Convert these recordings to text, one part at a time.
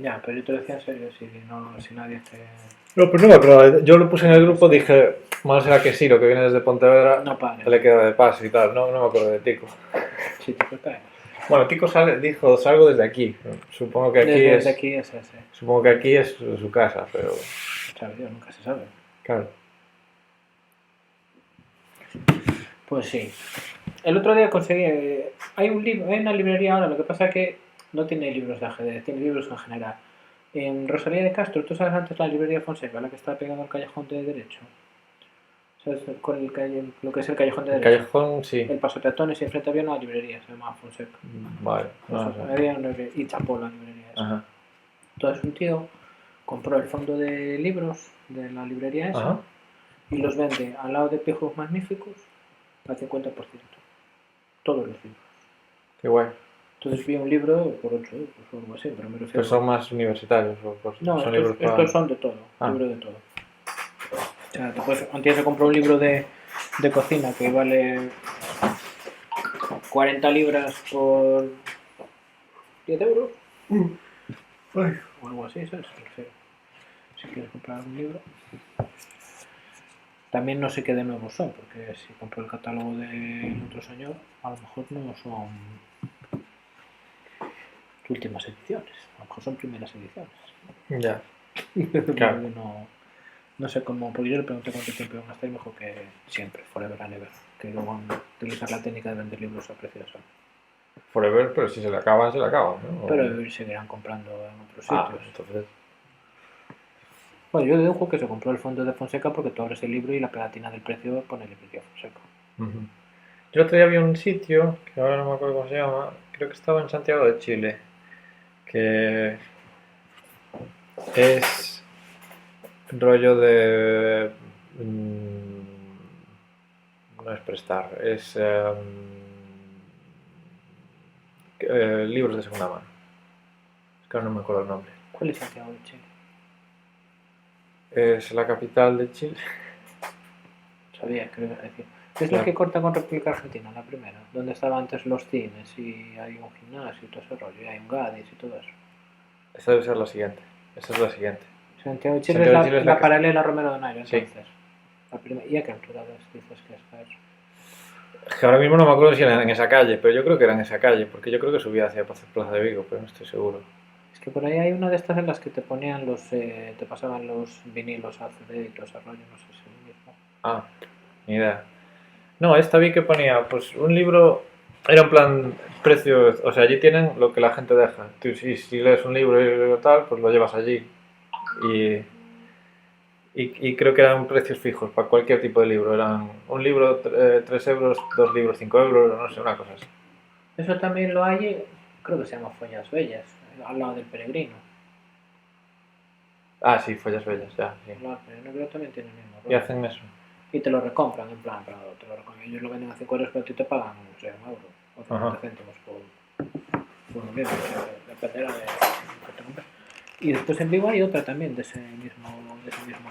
Ya, pero yo te lo decía en serio, si nadie te... No, pues no me acuerdo. Yo lo puse en el grupo, dije, mal será que sí, lo que viene desde Pontevedra, No pare. le queda de paso y tal. No me acuerdo de Tico. Sí, te cae. Bueno, Tico dijo, salgo desde aquí. Supongo que aquí Desde aquí es ese. Supongo que aquí es su casa, pero... Sabe Dios, nunca se sabe. Claro. Pues sí. El otro día conseguí... hay una librería ahora, lo que pasa es que no tiene libros de ajedrez, tiene libros en general. En Rosalía de Castro, tú sabes antes la librería Fonseca, la que está pegada al callejón de derecho. ¿Sabes? Con lo que es el callejón de El derecho. callejón, sí. El paso peatones y enfrente había una librería, se llamaba Fonseca. Vale. No sé. Había una librería, y chapó la librería esa. Ajá. Entonces un tío compró el fondo de libros de la librería esa. Ajá. Y los vende al lado de Pijos Magníficos al 50%. Todos los libros. Qué guay. Entonces vi un libro por 8 euros o algo así, pero me refiero... Pero son más universitarios. No, son estos son de todo. Libro de todo. O sea, antes se compró un libro de cocina que vale 40 libras por 10 euros. Ay. O algo así, ¿sabes? Si quieres comprar un libro. También no sé qué de nuevos son, porque si compro el catálogo del otro señor, a lo mejor no son últimas ediciones, a lo mejor son primeras ediciones. Ya. Claro. No sé cómo, porque yo le pregunté cuánto tiempo iban a estar y me dijo que siempre, forever and ever, que luego van a utilizar la técnica de vender libros a precio de sol. Forever, pero si se le acaban, ¿no? Pero seguirán comprando en otros sitios. Entonces... Bueno, yo dedujo que se compró el fondo de Fonseca porque tú abres el libro y la pegatina del precio pone librería Fonseca. Yo el otro día vi un sitio, que ahora no me acuerdo cómo se llama, creo que estaba en Santiago de Chile, que es rollo de... no es prestar, es libros de segunda mano. Es que ahora no me acuerdo el nombre. ¿Cuál es Santiago de Chile? Es la capital de Chile. Sabía que lo ibas a decir. Es la que corta con República Argentina, la primera, donde estaban antes los cines y hay un gimnasio y todo ese rollo, y hay un Gadis y todo eso. Esa debe ser la siguiente. Esa es la siguiente. Santiago de Chile es la paralela a Romero Donaire, entonces. Sí. La primera. ¿Y a qué altura dices que es? Es que ahora mismo no me acuerdo si era en esa calle, pero yo creo que era en esa calle, porque yo creo que subía hacia Plaza de Vigo, pero no estoy seguro. Es que por ahí hay una de estas en las que te ponían te pasaban los vinilos a CD y todo ese rollo, no sé si es el mismo. Ah, ni idea. No, esta vi que ponía, pues un libro, era en plan precio, o sea, allí tienen lo que la gente deja. Tú, si lees un libro y tal, pues lo llevas allí. Y creo que eran precios fijos para cualquier tipo de libro. Eran un libro 3 euros, 2 libros 5 euros, no sé, una cosa así. Eso también lo hay, creo que se llama Follas Bellas, al lado del Peregrino. Ah, sí, Follas Bellas, ya. Sí. Al lado del Peregrino creo que también tiene el mismo rollo. Y hacen eso. Y te lo recompran, en plan, te lo recompran. Ellos lo venden a 5 euros, pero a ti te pagan, no sé, un euro o 50 céntimos por un libro. Dependerá de lo que te compres. Y después en Vigo hay otra también de ese mismo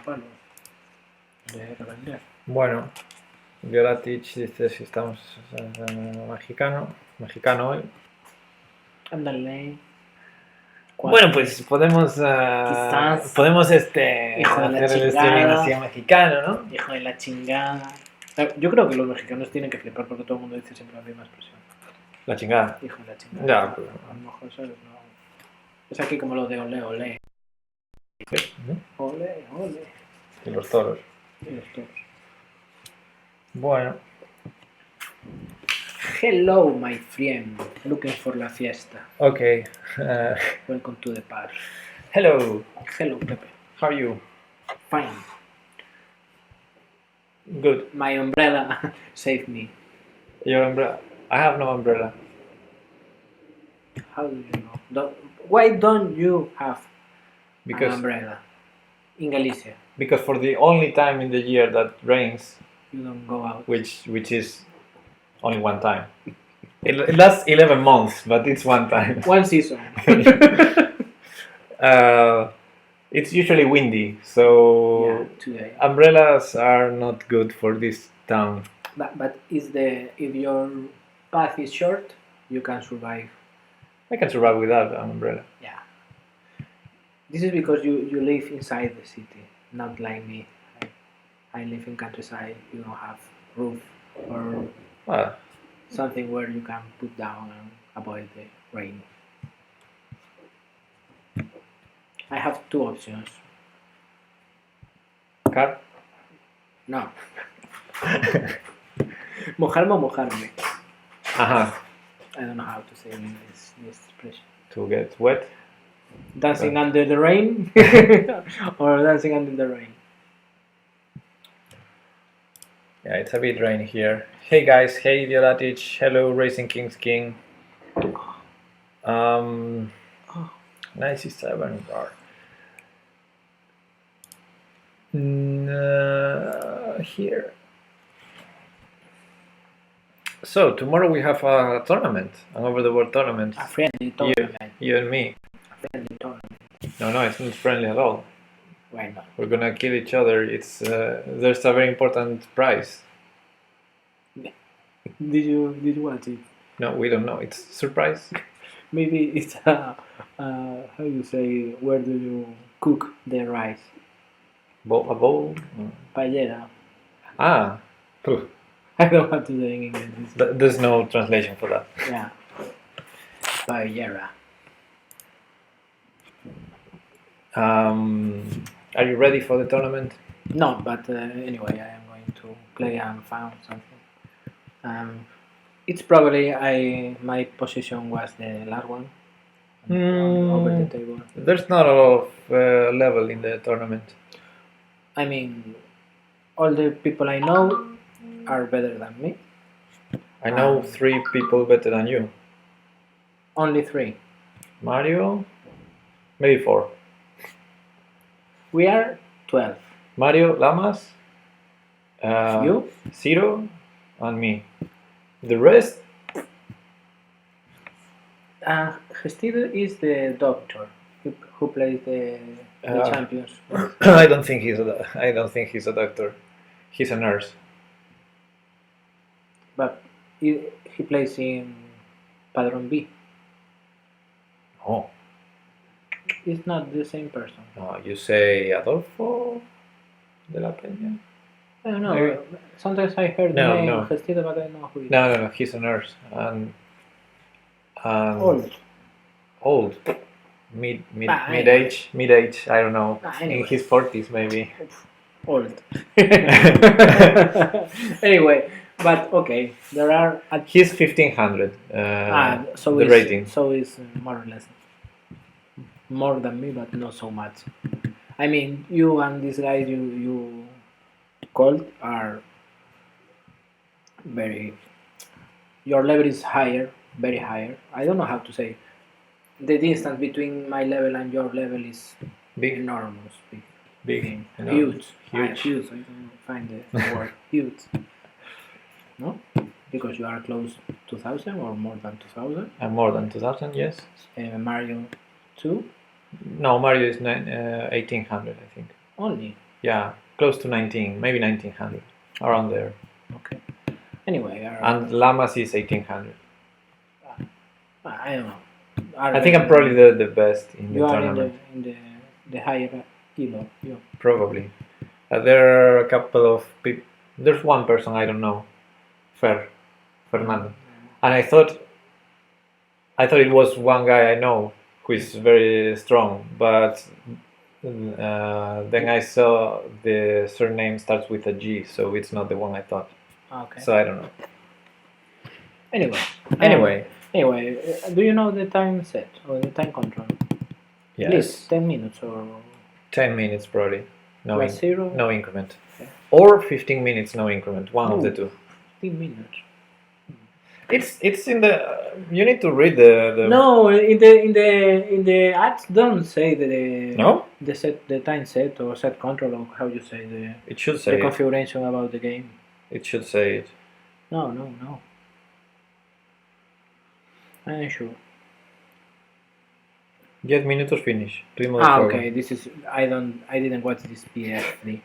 palo de revender. Bueno, Violatich dice si estamos mexicano hoy. Ándale. Bueno, pues podemos hacer el streaming así mexicano, ¿no? Hijo de la chingada. Yo creo que los mexicanos tienen que flipar porque todo el mundo dice siempre la misma expresión. La chingada. Hijo de la chingada. Ya, pues, a lo mejor, ¿sabes? No. Es aquí como lo de ole, ole. Ole, ole. Y los toros. Bueno. Hello, my friend. Looking for la fiesta. Okay. Welcome to the party. Hello. Hello, Pepe. How are you? Fine. Good. My umbrella saved me. Your umbrella? I have no umbrella. How do you know? Why don't you have an umbrella in Galicia? Because for the only time in the year that rains, you don't go out. Which is only one time. It lasts 11 months, but it's one time. One season. It's usually windy, so today. Umbrellas are not good for this town. But if your path is short, you can survive. I can survive without an umbrella. Yeah. This is because you live inside the city, not like me. I live in countryside. You don't have roof or Well, something where you can put down and avoid the rain. I have two options. car. No. Mojarme o mojarme. Ajá. I don't know how to say this expression. To get wet. Dancing under the rain or dancing under the rain. Yeah, it's a bit rainy here. Hey guys, hey Violatich, hello Racing King's King. 97 bar. Here. So tomorrow we have a tournament, an over the world tournament. A friendly tournament. You and me. A friendly tournament. No, it's not friendly at all. Why not? We're gonna kill each other. It's there's a very important prize. Did you watch it? No, we don't know. It's a surprise. Maybe it's how you say, where do you cook the rice? A bowl. Paellera. Ah, phew. I don't know how to say in English. There's no translation for that. Yeah. Paellera. Are you ready for the tournament? No, but anyway, I am going to play and found something. It's probably my position was the last one over the table. There's not a lot of level in the tournament. I mean, all the people I know are better than me. I know 3 people better than you. Only 3. Mario, maybe 4. We are 12. Mario, Lamas, You? Zero, and me. The rest? Gestido is the doctor who plays the champions. I don't think he's a doctor. He's a nurse. But he plays in Padron B. Oh. It's not the same person. No, you say Adolfo de la Peña? I don't know. Maybe. Sometimes I heard the No, name no. Gestido, but I don't know who it is. No, he's a nurse. And Old. Mid Anyway. age, I don't know. Anyway. In his 40s maybe. Old. Anyway, but okay, there are. He's 1500. So the rating. So it's more or less more than me, but not so much. I mean, you and this guy you called are very. Your level is higher, very higher. I don't know how to say. The distance between my level and your level is Big. enormous, Big. huge. Huge. Huge. I don't find the word huge. No, because you are close to 2000 or more than 2000. More than 2000, yes. Mario 2 No, Mario is 1800, I think. only. Yeah, close to 19, maybe 1900, around there. Okay. Anyway, And Lamas is 1800. I don't know. I think I'm probably the best in the You are tournament. in the higher elo. You. Probably. There are a couple of people. There's one person I don't know, Fernando, and I thought it was one guy I know who is very strong, but then I saw the surname starts with a G, so it's not the one I thought. Okay. So I don't know. Anyway, do you know the time set or the time control? Yes. Please, 10 minutes or 10 minutes probably. No, plus 0? no increment. Okay. Or 15 minutes, no increment. One of the two. 15 minutes. It's in the. You need to read the. No, in the ads don't say the time set or set control or how you say It should the say it. configuration about the game. It should say it. No. I'm sure. 10 minutos finish. Ritmo de juego. Okay. This is I didn't watch this PF3.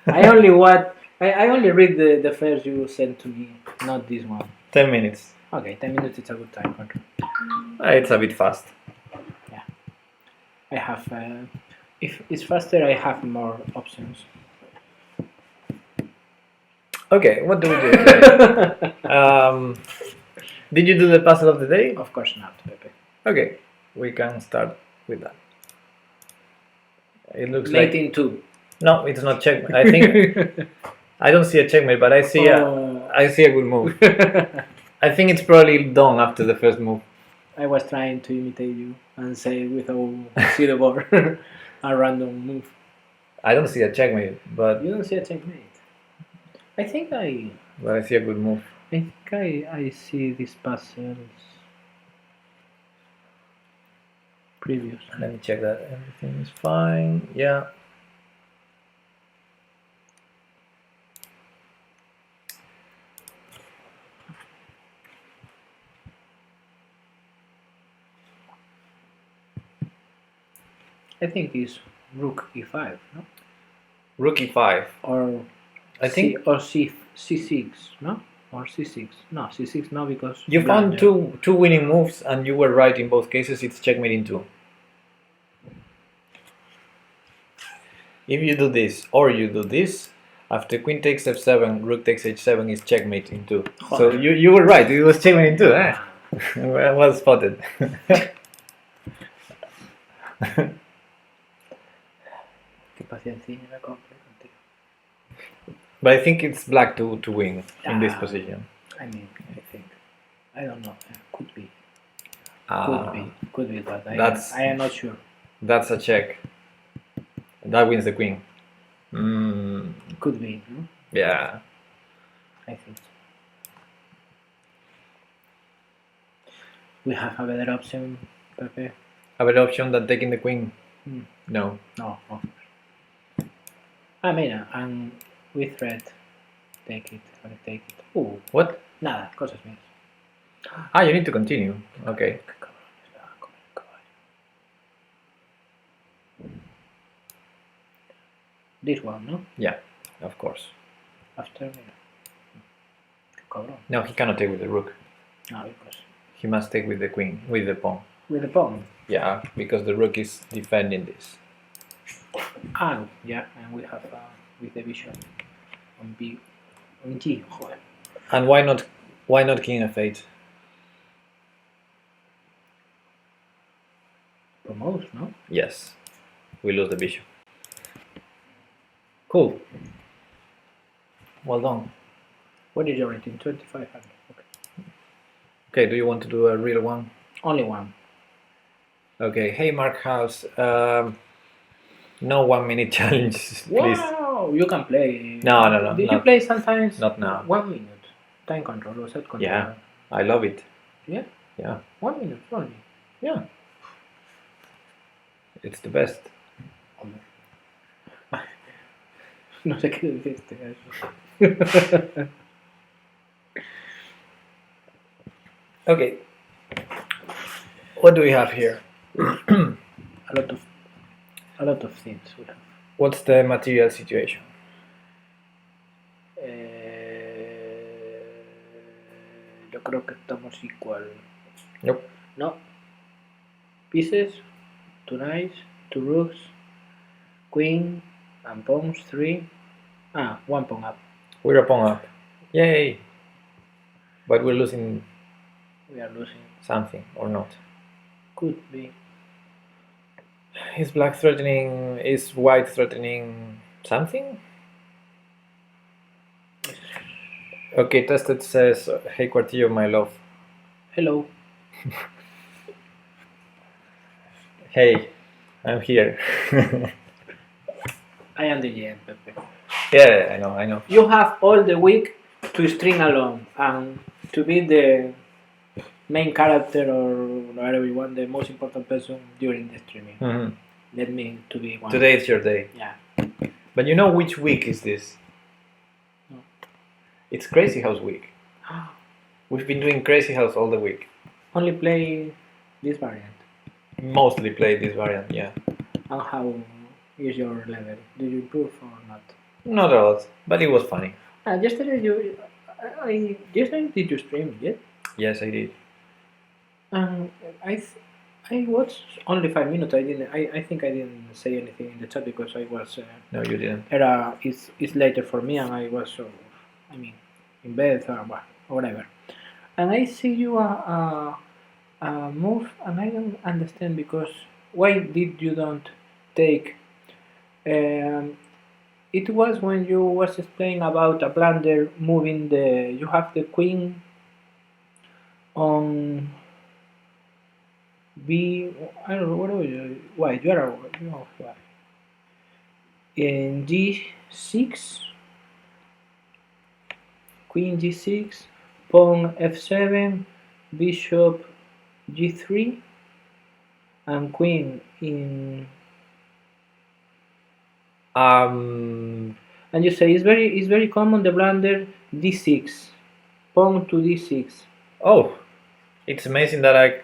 I only read the first you sent to me, not this one. 10 minutes. Okay, 10 minutes is a good time control. It's a bit fast. Yeah. I have. If it's faster, I have more options. Okay, what do we do today? Did you do the puzzle of the day? Of course not, Pepe. Okay, we can start with that. It looks Mate like in two. no, it's not checkmate. I think I don't see a checkmate, but I see I see a good move. I think it's probably done after the first move. I was trying to imitate you and say without see the board a random move. I don't see a checkmate, but You don't see a checkmate. I think I see a good move. I see these puzzles previous. Let me check that everything is fine. Yeah. I think it's Rook E5, no? Rook e5. Or I think or C6, no? Or C6. No, C6 no, because you found two winning moves and you were right in both cases. It's checkmate in two. If you do this or you do this, after queen takes f7, rook takes h7 is checkmate in two. So you were right. It was checkmate in two. Eh? Well spotted. But I think it's black to win in this position. I mean, I think. I don't know. Could be. Could be, but I am not sure. That's a check. That wins the queen. Could be. No? Yeah. I think so. We have a better option, Pepe. A better option than taking the queen? No. No, of course. I mean, and we threat. Take it. Take it. Ooh. What? Nada, cosas mías. Ah, you need to continue. Okay. This one, no? Yeah, of course. After, mira. Cabrón. No, he cannot take with the rook. No, because. He must take with the queen, with the pawn. With the pawn? Yeah, because the rook is defending this. Ah, yeah, and we have with the bishop on B, on G. Joder. And why not king f8? Promotes, no? Yes, we lose the bishop. Cool. Well done. What is your rating? 2500. Okay. Okay, do you want to do a real one? Only one. Okay. Hey, Mark House. No 1 minute challenge, please. Wow, you can play. No. Did you play sometimes? Not now. 1 minute. Time control or set control. Yeah, I love it. Yeah? Yeah. 1 minute only. Yeah. It's the best. No sé qué decirte eso. Okay. What do we have here? A lot of things we have. What's the material situation? Yo creo que estamos igual. Nope. No. Pieces, 2 knights, 2 rooks, queen, and pawns, 3. 1 pawn up. We're a pawn up. Yay! But we're losing. We are losing. Something or not. Could be. Is black threatening? Is white threatening something? Okay, Tested says, "Hey Kuartillo, my love." Hello. Hey, I'm here. I am the GM, Pepe. Yeah, I know. You have all the week to string along and to be the main character or whatever you want, the most important person during the streaming. Mm-hmm. Let me to be one. Today it's your day. Yeah. But you know which week is this? No. It's Crazy House week. We've been doing Crazy House all the week. Only play this variant. Mostly play this variant, yeah. And how is your level? Did you improve or not? Not a lot, but it was funny. Yesterday yesterday did you stream yet? Yes, I did. I I watched only 5 minutes. I didn't. I think I didn't say anything in the chat because I was. No, you didn't. It's later for me, and I was. I mean, in bed or whatever. And I see you move, and I don't understand because why did you don't take? Um, it was when you was explaining about a blunder moving the. You have the queen on B. I don't know what was you. Why you are you know why in G6, Queen G6, Pawn F7, Bishop G3, and Queen in. And you say it's very common the blunder D6, Pawn to D6. Oh, it's amazing that I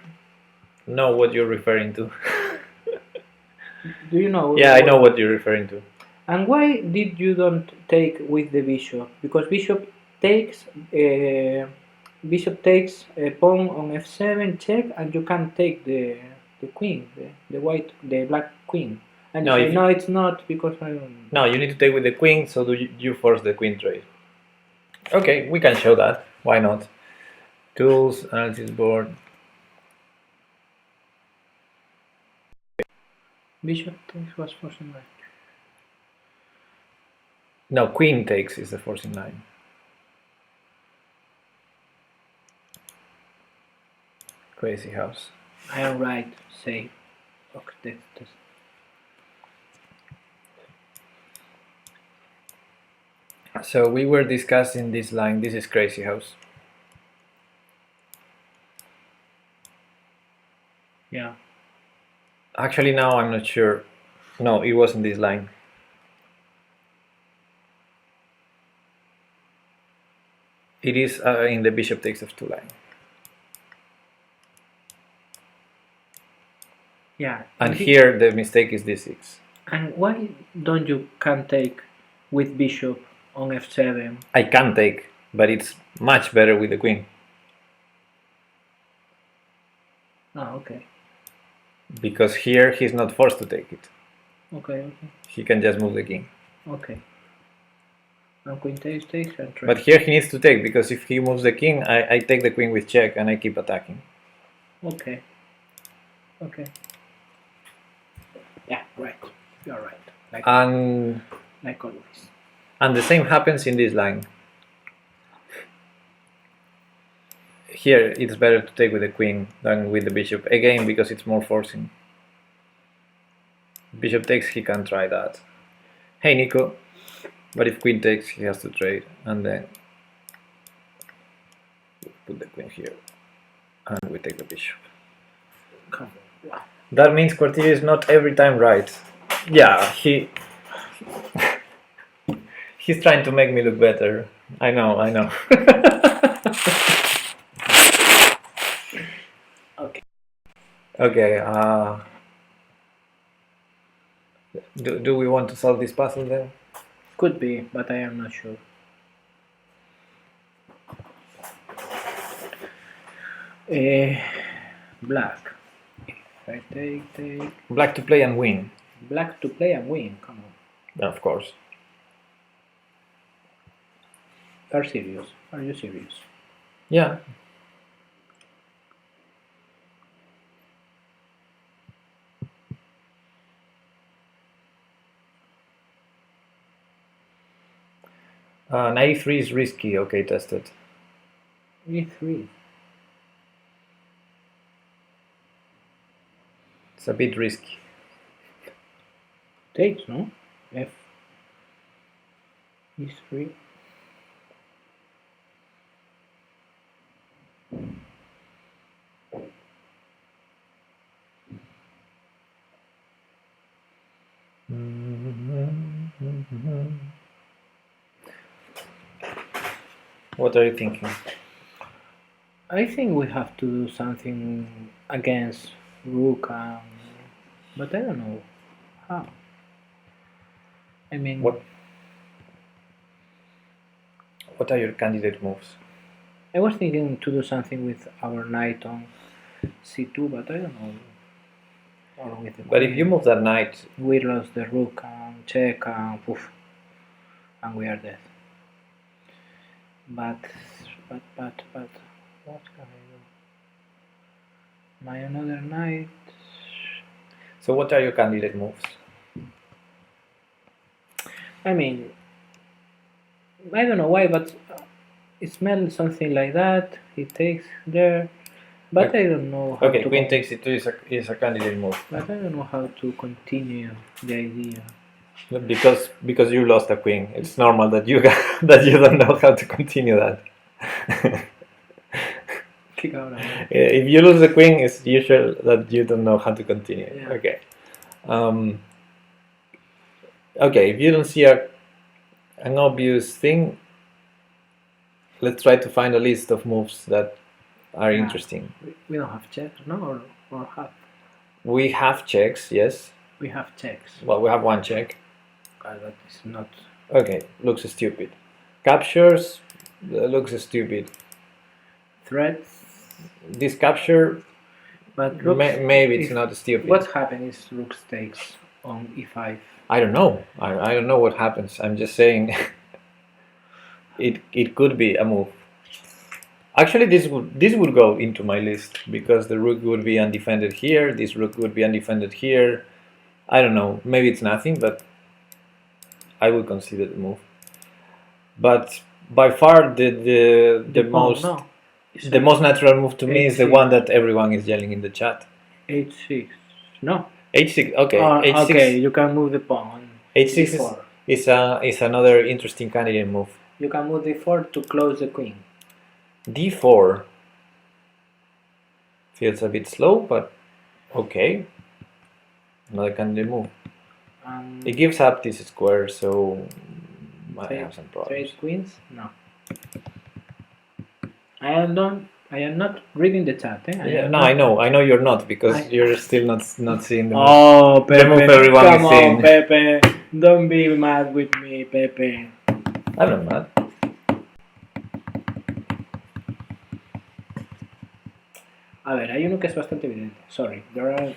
know what you're referring to. Do you know? Yeah, I know what you're referring to. And why did you don't take with the bishop? Because takes uh, bishop takes a pawn on f7 check, and you can take the queen, the black queen. And No, you if say you- no, it's not because I don't. No, you need to take with the queen, so you force the queen trade. Okay, we can show that. Why not? Tools, analysis board. Bishop takes was forcing right. No, queen takes is the forcing line. Crazy house. I am right. Say, okay, that's. So we were discussing this line. This is crazy house. Yeah. Actually, now I'm not sure. No, it wasn't this line. It is in the bishop takes f2 line. Yeah. And here the mistake is d6. And why don't you can take with bishop on f7? I can take, but it's much better with the queen. Ah, okay. Because here he's not forced to take it. Okay. He can just move the king. Okay. And queen takes and try. But here he needs to take, because if he moves the king, I take the queen with check and I keep attacking. Okay. Okay. Yeah, right. You're right. Like always. And the same happens in this line. Here it's better to take with the queen than with the bishop, again because it's more forcing. Bishop takes, he can try that. Hey Nico. But if queen takes, he has to trade, and then put the queen here, and we take the bishop. Come on. That means Kuartillo is not every time right. Yeah, he's trying to make me look better. I know. Okay. Okay. Do we want to solve this puzzle then? Could be, but I am not sure. Black. If I take. Black to play and win. Black to play and win. Come on. Of course. Are serious? Are you serious? Yeah. Knight e3 is risky. Okay, tested. E3. It's a bit risky. Takes, no? F. E3. What are you thinking? I think we have to do something against Rook, but I don't know how. I mean, What are your candidate moves? I was thinking to do something with our knight on c2, but I don't know. or with the But if you queen. move that knight, We lost the rook and check and poof, and we are dead. But, what can I do? My another knight. so what are your candidate moves? I mean, I don't know why, but it smells something like that. He takes there, but Okay. I don't know how Okay, to. queen takes e2 is a candidate move. But I don't know how to continue the idea. Because you lost a queen, it's normal that you that you don't know how to continue that. Kick out. If you lose the queen, it's usual that you don't know how to continue. Yeah. Okay. Okay, if you don't see an obvious thing, let's try to find a list of moves that are Yeah. interesting. We don't have checks, no, or have. We have checks, yes. We have checks. Well, we have one check. That is not. Okay, looks stupid. Captures, looks stupid. Threats. This capture, But rooks, maybe it's not stupid. What's happening is rook takes on e5. I don't know. I don't know what happens. I'm just saying it could be a move. Actually, this would go into my list because the rook would be undefended here. This rook would be undefended here. I don't know. Maybe it's nothing, but I would consider the move. But by far the most no. the most natural move to me is the H6. one that everyone is yelling in the chat. H6. No. H6. Okay. H6. Okay, you can move the pawn. H6 is another interesting candidate move. You can move d4 to close the queen. D4 feels a bit slow, but okay. Another candidate move. It gives up this square, so I have some problems. Trade queens? No. I am not reading the chat. I know you're not because you're still not seeing the move. Oh, Pepe, the move everyone come is seeing. on, Pepe, don't be mad with me, Pepe. I'm not mad. A ver, hay uno que es bastante evidente. Sorry, there are.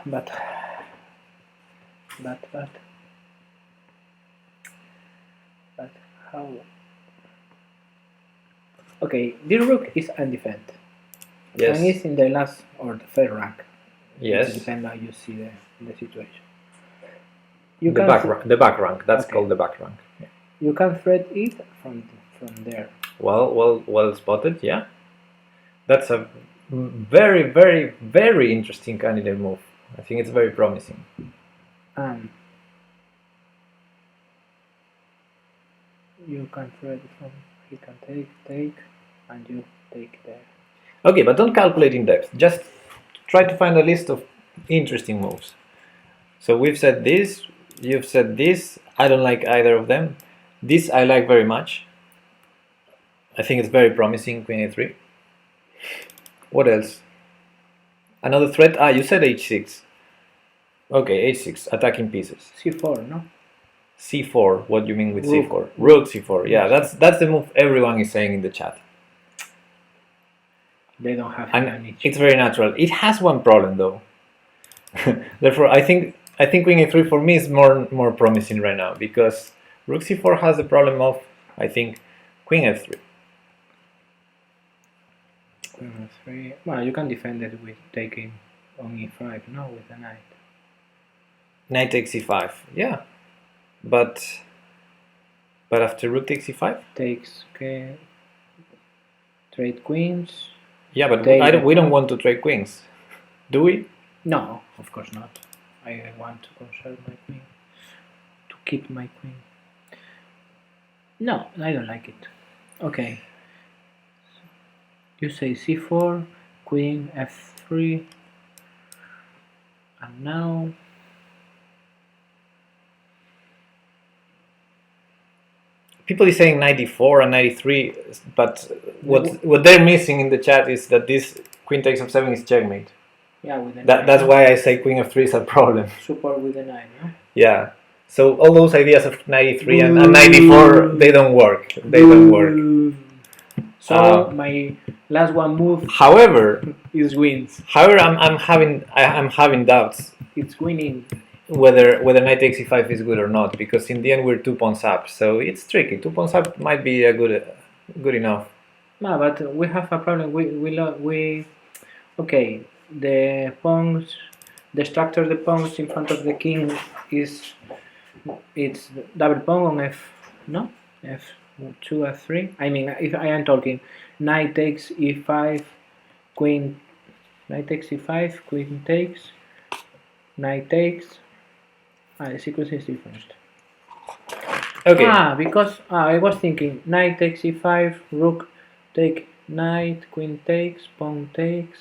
But how? Okay, this rook is undefended. Yes. And it's in the last or the third rank. Yes. It depends how you see the situation. The back rank. That's called the back rank. Yeah. You can thread it from there. Well spotted. Yeah. That's a very, very, very interesting candidate move. I think it's very promising. You can thread from. He can take, and you take there. Okay, but don't calculate in depth. Just try to find a list of interesting moves. So we've said this. You've said this. I don't like either of them. This I like very much. I think it's very promising. Queen a3. What else? Another threat. You said h6. Okay, h6, attacking pieces. c4, no? c4. What do you mean with Rook. c4? Rook c4. Yeah, that's the move everyone is saying in the chat. They don't have And it's very natural. It has one problem though. Therefore, I think queen a3 for me is more promising right now because rook c4 has the problem of, I think, queen f3. Queen f3. Well, you can defend it with taking on e5, no, with the knight. Knight takes e5. Yeah, but after rook takes e5 takes. Okay. Trade queens. Yeah, but we don't want to trade queens, do we? No, of course not. I want to conserve my queen, to keep my queen. No, I don't like it. Okay. You say c4, queen f3, and now people is saying 94 and 93, but what they're missing in the chat is that this queen takes f7 is checkmate. Yeah, with the that's why I say queen f3 is a problem. Support with the 9, no? Yeah. So all those ideas of 93 and 94, they don't work. They don't work. So my last one move However, is wins. I'm having doubts It's winning. whether knight takes e5 is good or not, because in the end we're 2 pawns up, so it's tricky. 2 pawns up might be a good enough. No, but we have a problem. We okay. The pawns, the structure of the pawns in front of the king is it's double pawn on f no f2 f3. I mean, if I am talking, knight takes e5, queen, knight takes e5, queen takes, knight takes. The sequence is different. Okay. Because I was thinking knight takes e5, rook take knight, queen takes, pawn takes,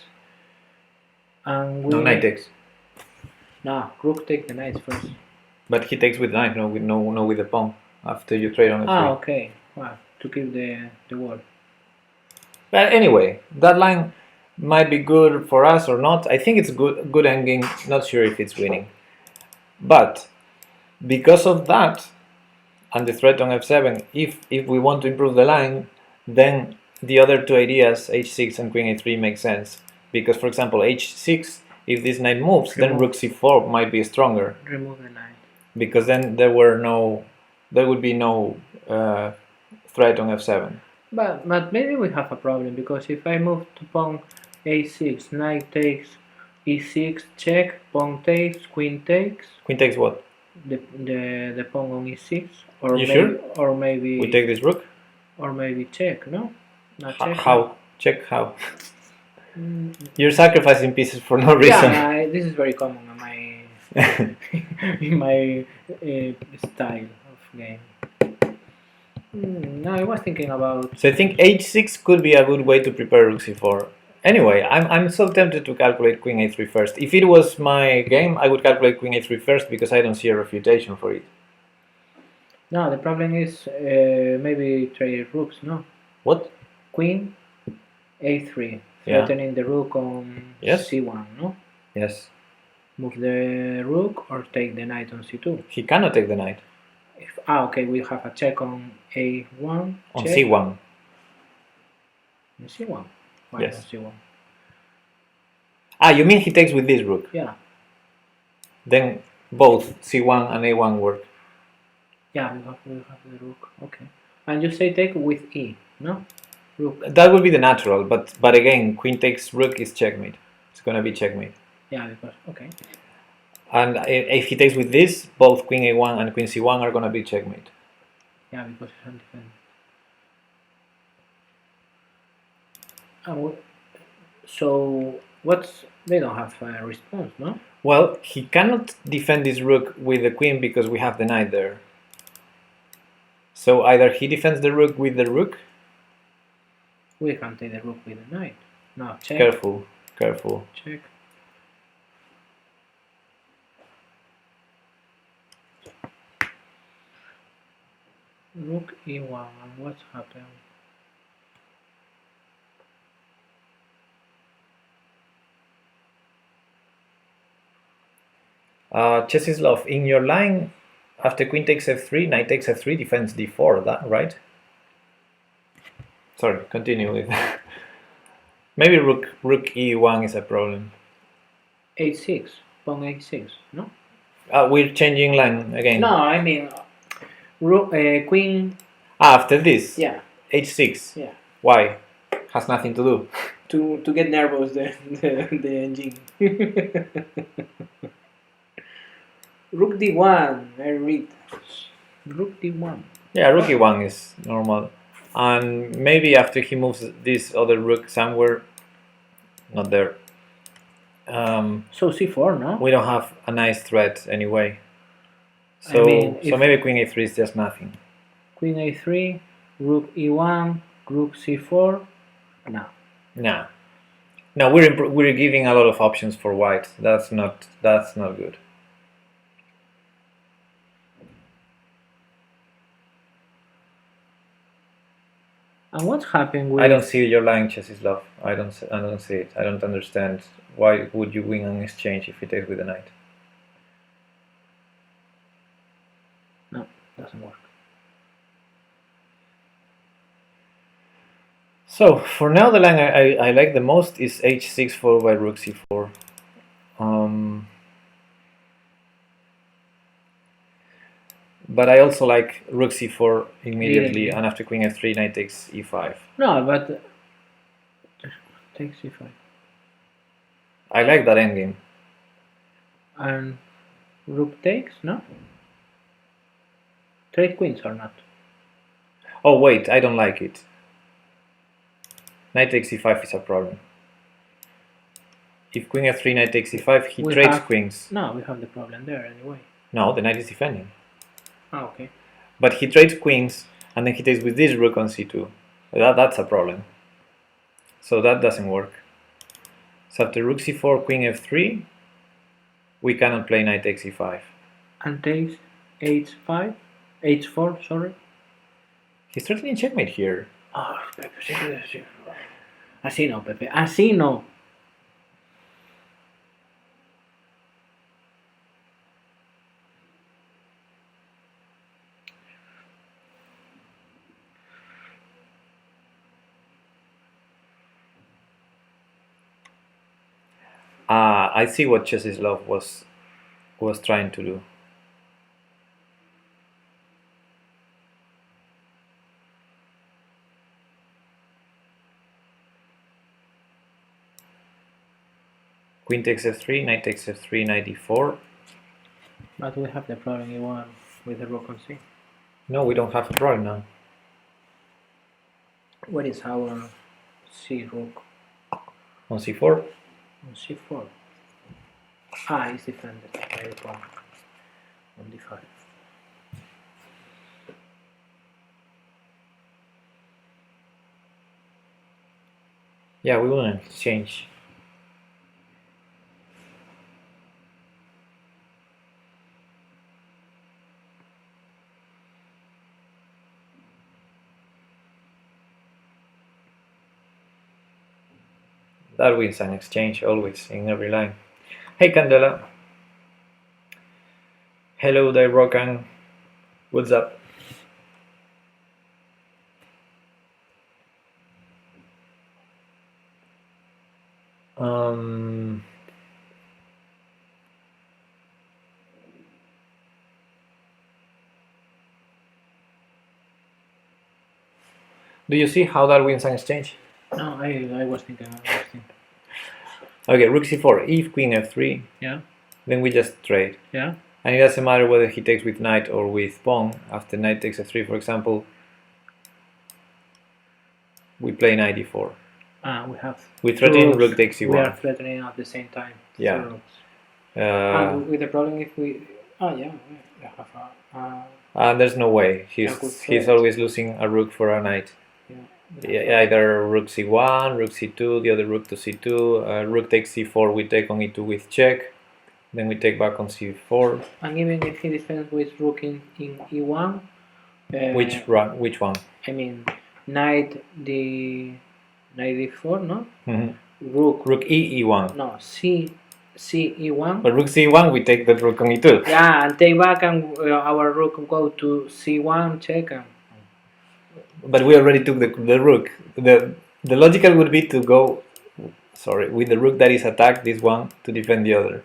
and we. No, knight takes. No, rook take the knights first. But he takes with knight, no with the pawn. After you trade on f3. Okay. Well, to keep the wall. But anyway, that line might be good for us or not. I think it's good endgame. Not sure if it's winning. But because of that and the threat on f7, if we want to improve the line, then the other two ideas, h6 and queen a3, make sense. Because, for example, h6, if this knight moves, then rook c4 might be stronger. Remove the knight. Because then there would be no threat on f7. But maybe we have a problem, because if I move to pawn a6, knight takes e6, check, pawn takes, queen takes. Queen takes what? The pawn on e6, or you maybe, sure? Or maybe we take this rook. Or maybe check, no? Not check. How? Check how? You're sacrificing pieces for no reason. Yeah, this is very common in my in my style of game. No, I was thinking about. So I think h6 could be a good way to prepare rook c4. Anyway, I'm so tempted to calculate queen a3 first. If it was my game, I would calculate queen a3 first because I don't see a refutation for it. No, the problem is maybe trade rooks, no? What? Queen a3, Yeah. threatening the rook on Yes. c1, no? Yes. Move the rook or take the knight on c2. He cannot take the knight. Okay, we have a check on a1. On check. c1. On c1? Why Yes. on c1? You mean he takes with this rook? Yeah. Then both c1 and a1 work. Yeah, we have the rook. Okay. And you say take with e, no? Rook. That would be the natural, but again, queen takes rook is checkmate. It's gonna be checkmate. Yeah, because okay. And if he takes with this, both queen a1 and queen c1 are gonna be checkmate. Yeah, because it's undefended. So what's they don't have a response, no? Well, he cannot defend this rook with the queen because we have the knight there. So either he defends the rook with the rook. We can take the rook with the knight. No, check. Careful, careful. Check. Rook e1, and what's happened? Chess is love. In your line, after queen takes f3, knight takes f3, defends d4, that right? Sorry, continue with maybe rook e1 is a problem. h6, pawn h6, no? We're changing line again. No, I mean rook, queen. After this? Yeah. h6? Yeah. Why? Has nothing to do. To get nervous the engine. Rook d1, I read. Rook d1. Yeah, rook e1 is normal. And maybe after he moves this other rook somewhere, not there. So c4, no? We don't have a nice threat anyway. So, I mean, so maybe queen a3 is just nothing. Queen a3, rook e1, rook c4. No. No. No, we're giving a lot of options for white. That's not good. And what's happened with? I don't see your line, Chesislav. I don't see it. I don't understand. Why would you win an exchange if you take with the knight? No, doesn't work. So for now, the line I like the most is h6 followed by rook c4. But I also like rook c4 immediately, and after queen f3, knight takes e5. No, but takes e5. I like that endgame. And rook takes, no? Trade queens or not? Oh wait, I don't like it. Knight takes e5 is a problem. If queen f3, knight takes e5, he trades queens. No, we have the problem there anyway. No, the knight is defending. Ah, okay. But he trades queens, and then he takes with this rook on c2. That's a problem. So that doesn't work. So after rook c4, queen f3, we cannot play knight takes e5. And takes h5? h4, sorry? He's threatening checkmate here. Oh, Pepe, sí. Así no, Pepe, así no. I see what Chesislav was trying to do. Queen takes f3, knight takes f3, knight e4. But we have the problem e1 with the rook on c. No, we don't have a problem now. What is our c rook? On c4? On c4. Ah, it's defended by the pawn on d5. Yeah, we want to exchange. That wins an exchange always in every line. Hey Candela. Hello Dairokan. What's up? Do you see how that wins an exchange? No, I was thinking. Okay, rook c4, if queen f3. Yeah. Then we just trade. Yeah. And it doesn't matter whether he takes with knight or with pawn. After knight takes f3, for example, we play knight e4. We threaten rook takes e1. We are threatening at the same time. Yeah. And with the problem if we... Oh, yeah. We have there's no way. He's always losing a rook for a knight. Yeah, either rook c1, rook c2, the other rook to c2, rook takes c4, we take on e2 with check, then we take back on c4. And even if he defends with rook in e1... which one? I mean, knight d4, no? Mm-hmm. Rook e1. No, c e1. But rook c1, we take the rook on e2. Yeah, and take back, and our rook go to c1, check. But we already took the rook. The logical would be to go, with the rook that is attacked, this one, to defend the other.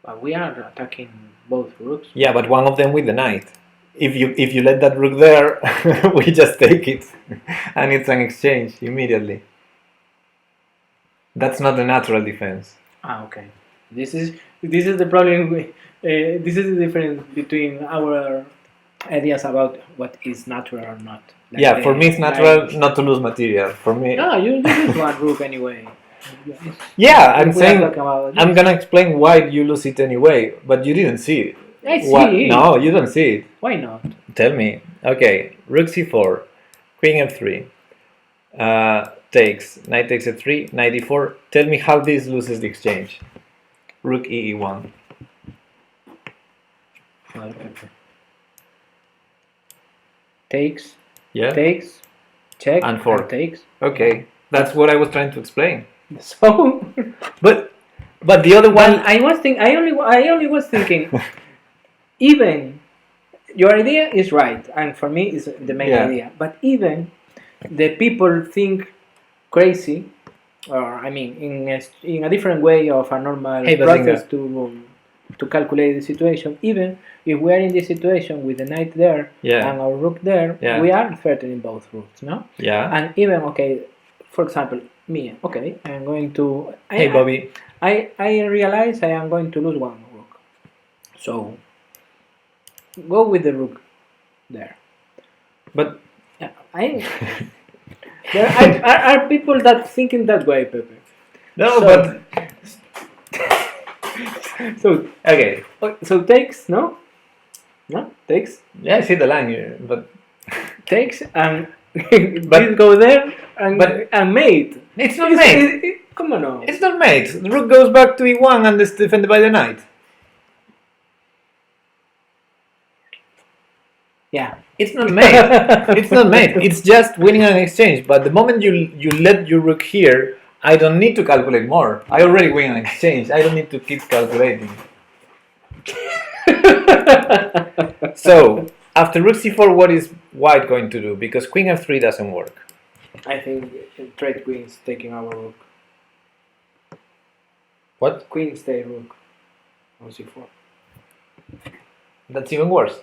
But we are attacking both rooks. Yeah, but one of them with the knight. If you let that rook there, we just take it, and it's an exchange immediately. That's not a natural defense. Ah, okay. This is the problem. This is the difference between our ideas about what is natural or not. Like yeah, for me it's natural not to lose material. For me, no, you lose one rook anyway. Yeah, I'm saying I'm gonna explain why you lose it anyway, but you didn't see it. I see it. No, you don't see it. Why not? Tell me. Okay, rook c4, queen f3, takes, knight takes f3, knight e4. Tell me how this loses the exchange. Rook e1. Takes. Yeah. Takes. Check. And 4. And takes. Okay, that's what I was trying to explain. So. But the other one. I only was thinking. Even your idea is right, and for me is the main Yeah. idea. But even the people think crazy, or I mean, in a different way of a normal Hey, process Bazinga. to calculate the situation. Even if we are in this situation with the knight there Yeah. and our rook there, Yeah. we are threatening both rooks, no? Yeah. And even okay, for example, me, okay, I'm going to. Hey, Bobby. I realize I am going to lose one rook, so go with the rook there. But Yeah, there are people that think in that way, Pepe. no, So- but So okay. so takes no takes Yeah, I see the line here, but takes and But- this go there and but- and mate. it's not mate. Come on now. It's not mate. The rook goes back to e1 and is defended by the knight. Yeah. It's not mate. It's not mate. It's just winning an exchange. But the moment you let your rook here, I don't need to calculate more. I already win an exchange. I don't need to keep calculating. So after rook c4, what is white going to do? Because queen f3 doesn't work. I think trade queens taking our rook. What? Queen stay rook on c4. That's even worse.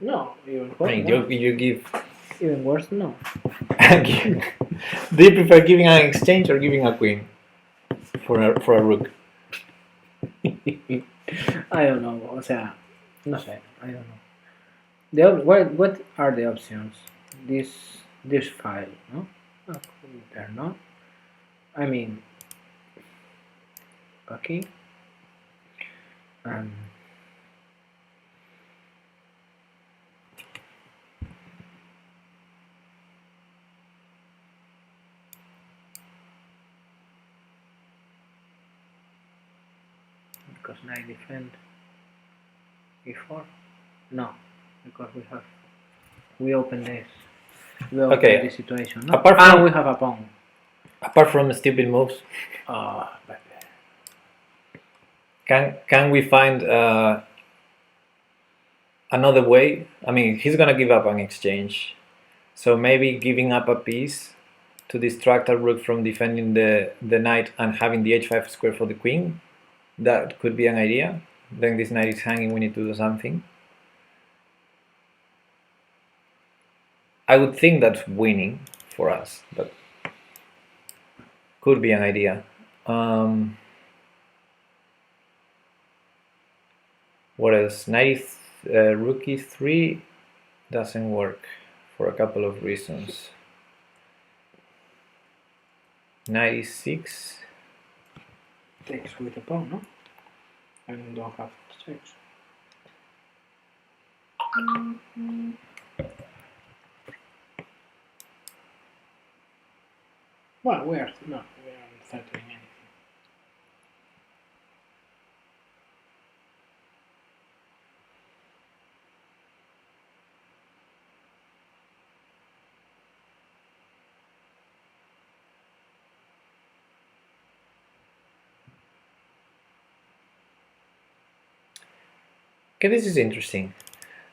No, even I worse. mean, No. you give. Even worse, no. Do you prefer giving an exchange or giving a queen for a rook? I don't know. O sea, no sé. I don't know. What are the options? This file, no? Oh, there, no? I mean, okay. Because knight defend e4. No, because we open this. We open Okay. this situation. No? Apart from- we have a pawn. Apart from stupid moves, But can we find another way? I mean, he's gonna give up an exchange, so maybe giving up a piece to distract a rook from defending the knight and having the h5 square for the queen. That could be an idea. Then this knight is hanging. We need to do something. I would think that's winning for us, but could be an idea. What else? Rook e3 doesn't work for a couple of reasons. 96. takes with the pawn, no? And don't have checks. Well, we aren't threatening anything. Okay, this is interesting.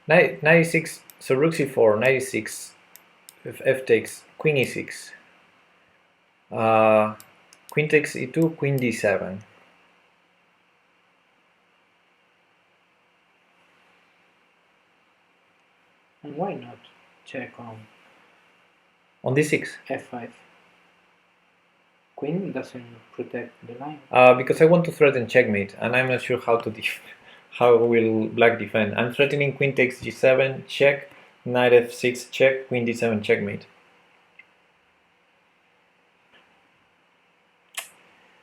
96. So rook c4, 96. If f takes queen e6. Queen takes e2, queen d7. And why not check On d6. f5? Queen doesn't protect the line. Because I want to threaten checkmate, and I'm not sure how to how will black defend. I'm threatening queen takes g7 check, knight f6 check, queen d7 checkmate.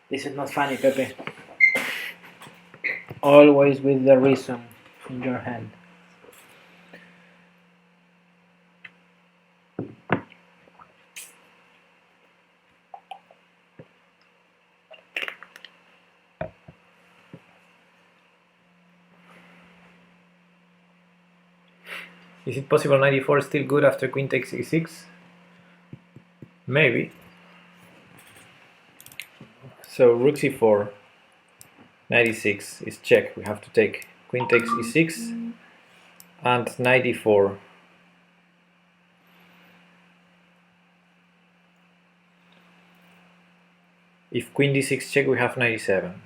This is not funny, Pepe. Always with the reason in your hand. Is it possible 94 is still good after queen takes e6? Maybe. So rook c4, 96 is check. We have to take queen takes e6. and 94. If queen d6 check, we have 97.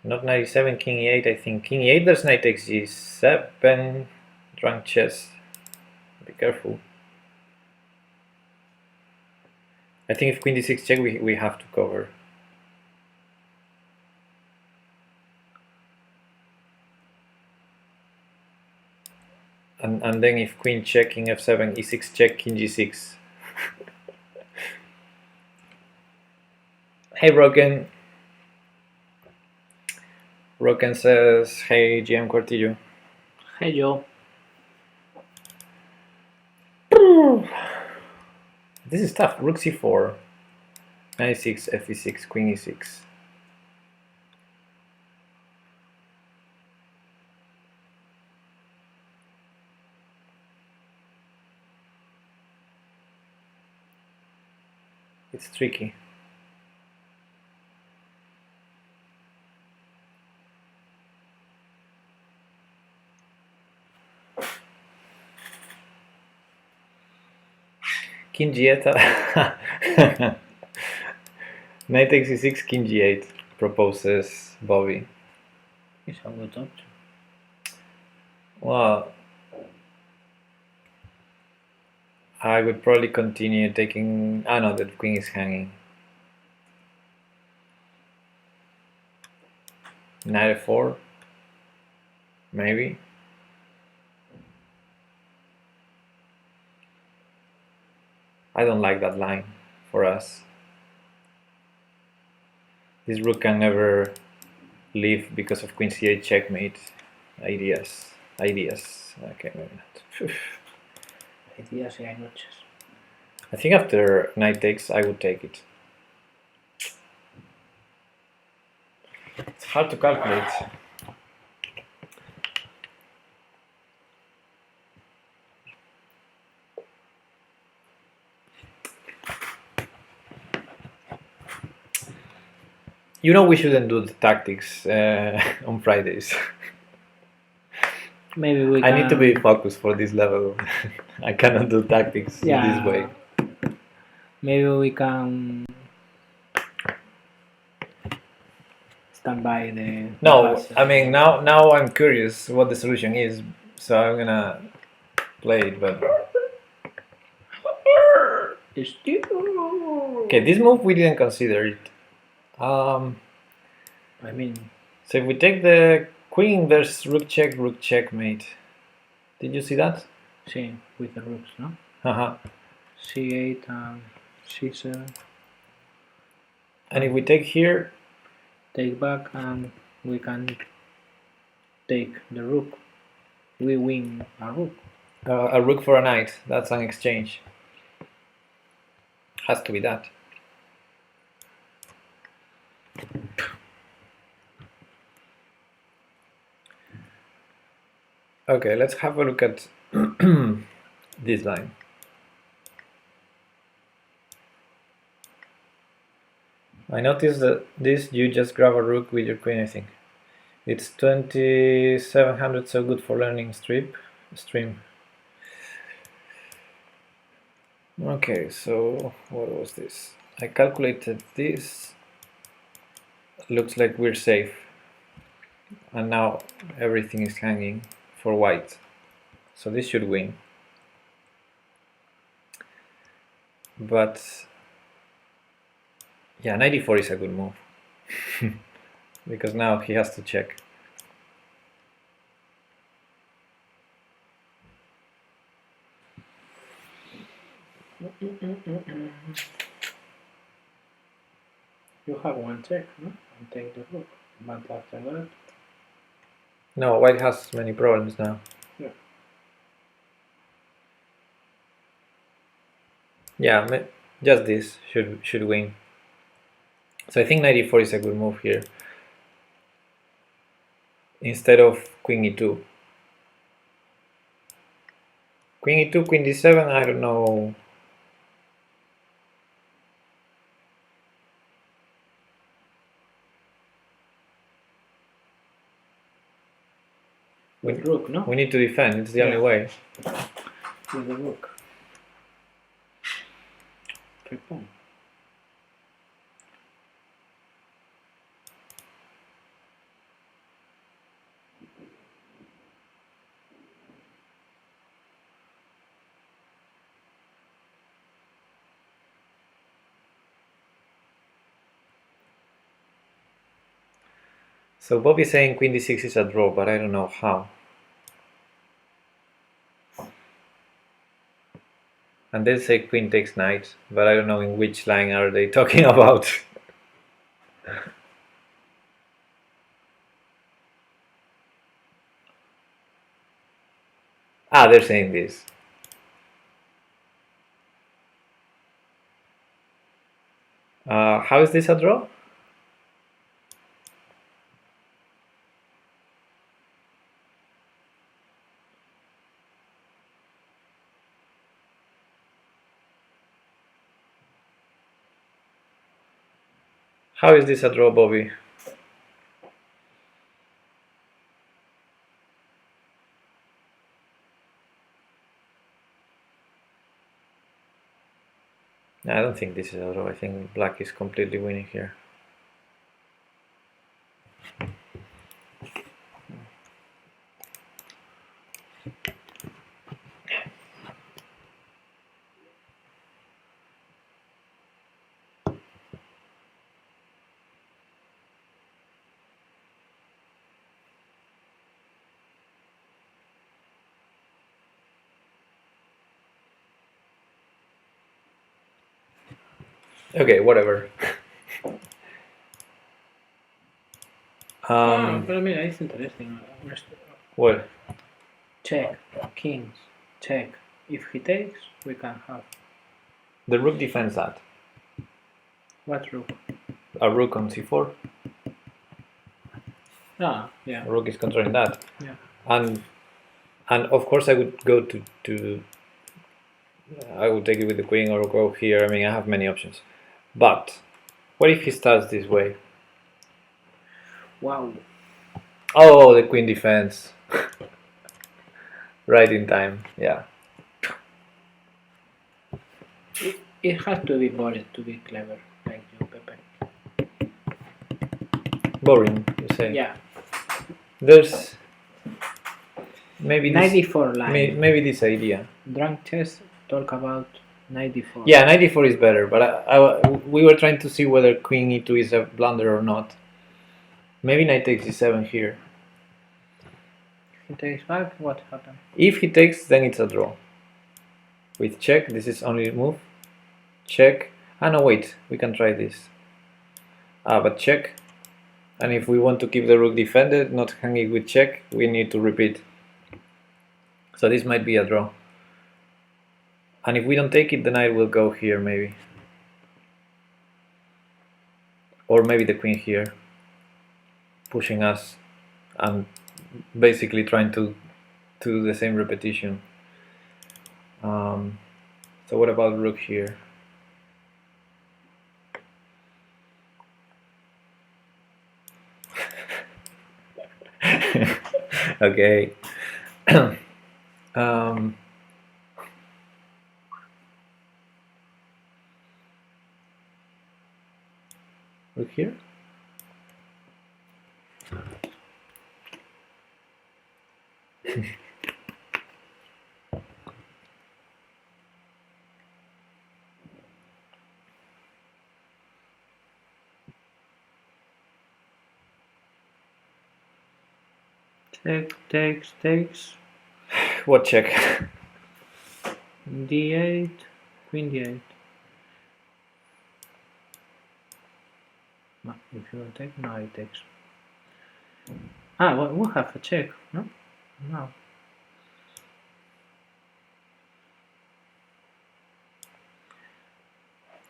Not 97, king e8, I think. King e8, there's knight takes g7, drunk chess. Be careful. I think if queen d6 check, we have to cover. And then if queen check, king f7, e6 check, king g6. Hey, Broken. Broken says, hey, GM Kuartillo. Hey, yo. This is tough. Rook c4, knight e6, f e6, queen e6. It's tricky. King g8. Knight takes e6, king g8, proposes Bobby. It's a good option. Well, I would probably continue taking... Ah no, the queen is hanging. Knight f4, maybe. I don't like that line for us. This rook can never leave because of queen c8 checkmate. Ideas. Okay, maybe not. Días y hay noches. I think after knight takes, I would take it. It's hard to calculate. You know we shouldn't do the tactics on Fridays. Maybe we I can... need to be focused for this level. I cannot do tactics in this way. Maybe we can stand by the... No, I mean now I'm curious what the solution is, so I'm gonna play it, but... Okay, this move we didn't consider it. I mean... So if we take the queen, there's rook checkmate. Did you see that? Sí, with the rooks, no? Uh-huh. c8 and c7. And if we take here... Take back and we can take the rook. We win a rook. a rook for a knight, that's an exchange. Has to be that. Okay, let's have a look at this line. I noticed that this, you just grab a rook with your queen, I think. It's 2700, so good for learning stream. Okay, so what was this? I calculated this. Looks like we're safe. And now everything is hanging for white. So this should win. But yeah, 94 is a good move. Because now he has to check. You have one check, no? And take the rook. But after that... No, white has many problems now. Yeah. Yeah, just this should win. So I think 94 is a good move here. Instead of queen e2. Queen e2, queen d7, I don't know. With rook, no? We need to defend, it's the only Yeah. way. With the rook. 3 pawn. So Bobby's saying queen d6 is a draw, but I don't know how. And they say queen takes knight, but I don't know in which line are they talking about. Ah, they're saying this. How is this a draw? How is this a draw, Bobby? I don't think this is a draw. I think black is completely winning here. Okay, whatever. But I mean, it's interesting. What? Check. Kings. Check. If he takes, we can have. The rook defends that. What rook? A rook on c4. Ah, yeah. A rook is controlling that. Yeah. And of course I would go to I would take it with the queen or go here. I mean, I have many options. But what if he starts this way? Wow. Oh, the queen defends. Right in time, yeah. It has to be boring to be clever, like you, Pepe. Boring, you say? Yeah. There's maybe this, 94 line. maybe this idea. Drunk chess talk about 94. Yeah, 94 is better, but we were trying to see whether queen e2 is a blunder or not. Maybe knight takes e7 here. If he takes 5, what happened? If he takes, then it's a draw. With check, this is only move. Check. Ah, no, wait, we can try this. But check. And if we want to keep the rook defended, not hanging with check, we need to repeat. So this might be a draw. And if we don't take it, the knight will go here, maybe. Or maybe the queen here, pushing us and basically trying to do the same repetition. So what about rook here? Okay. Look here. Takes. What check? D8, queen D8. No, if you don't take, no, it takes. Well, we'll have a check, no? No.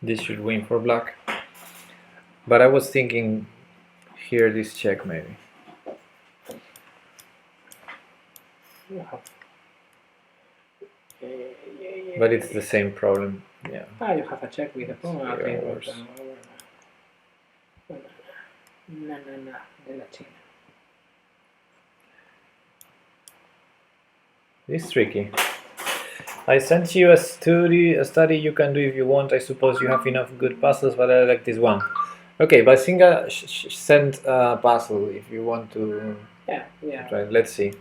This should win for black. But I was thinking here this check maybe. We'll have. But it's the same problem. Yeah. Ah, you have a check with the pawn. It's Okay, even well, worse. no, de la China. It's tricky. I sent you a study you can do if you want. I suppose you have enough good puzzles, but I like this one. Okay, Basinga sent a puzzle if you want to Yeah. try. Let's see.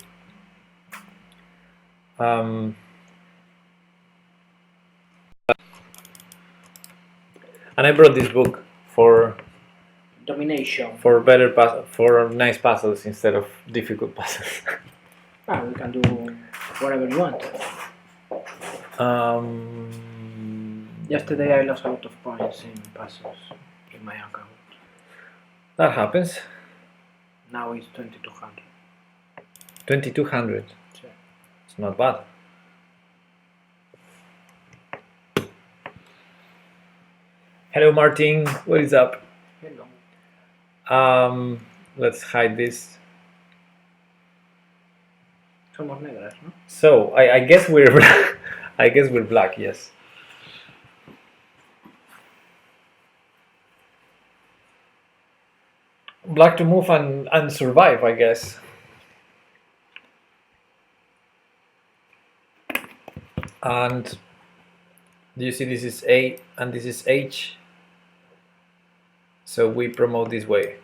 And I brought this book for Domination. for nice puzzles instead of difficult puzzles. We can do whatever you want. Yesterday I lost a lot of points in puzzles in my account. That happens. Now it's 2200. 2200. Yeah. It's not bad. Hello, Martin. What is up? Hello. Let's hide this. Somos negras, ¿no? So I guess we're I guess we're black. Yes. Black to move and survive, I guess. And do you see this is A and this is H? So we promote this way.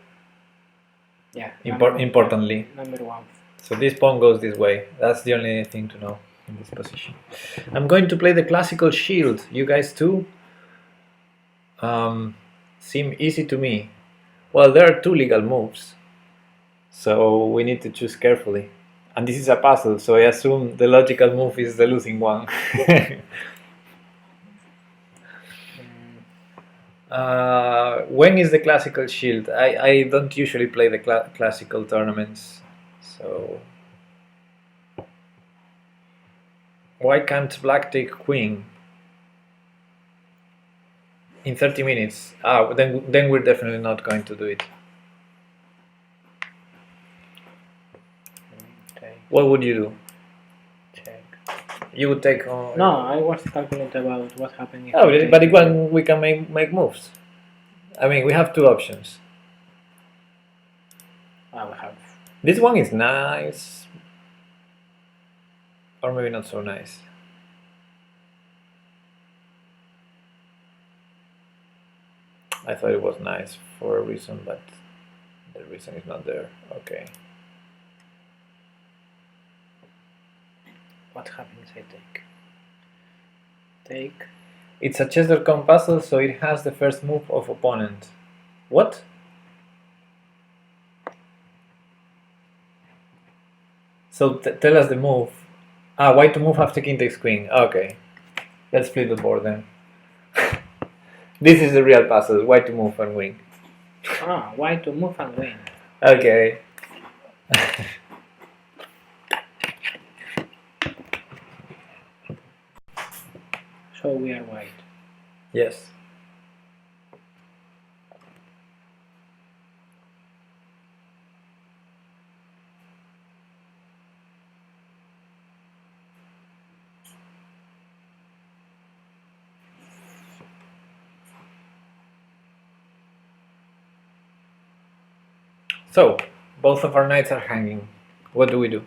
Yeah. Importantly. Number one. So this pawn goes this way. That's the only thing to know in this position. I'm going to play the classical shield. You guys too? Seem easy to me. Well, there are two legal moves. So we need to choose carefully. And this is a puzzle, so I assume the logical move is the losing one. When is the classical shield? I don't usually play the classical tournaments, so why can't black take queen in 30 minutes? Then we're definitely not going to do it. What would you do? Check. You would take. No, I was calculating about what happened. But we can make moves. I mean, we have two options. We have. This one is nice, or maybe not so nice. I thought it was nice for a reason, but the reason is not there. Okay. What happens? I take. Take. It's a chess.com puzzle, so it has the first move of opponent. What? So tell us the move. Why to move after king takes queen. Okay. Let's flip the board then. This is the real puzzle. Why to move and win. Why to move and win. Okay. So we are white. Yes. So, both of our knights are hanging. What do we do?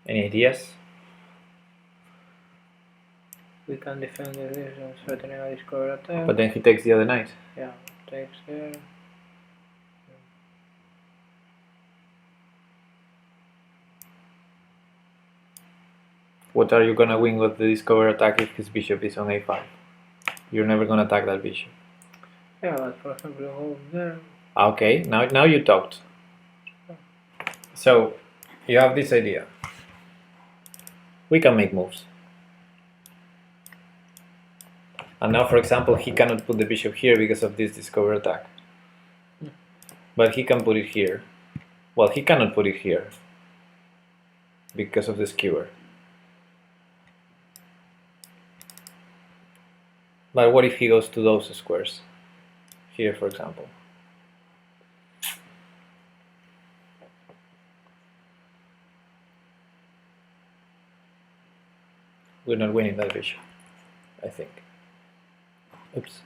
Any ideas? We can defend the region, threatening a discover attack. But then he takes the other knight. Yeah, takes there. What are you gonna win with the discover attack if his bishop is on a5? You're never gonna attack that bishop. Yeah, but for example, go there. Okay, now you talked. So, you have this idea. We can make moves. And now, for example, he cannot put the bishop here because of this discover attack. But he can put it here. Well, he cannot put it here. because of the skewer. But what if he goes to those squares? Here, for example. We're not winning that bishop, I think. Oops.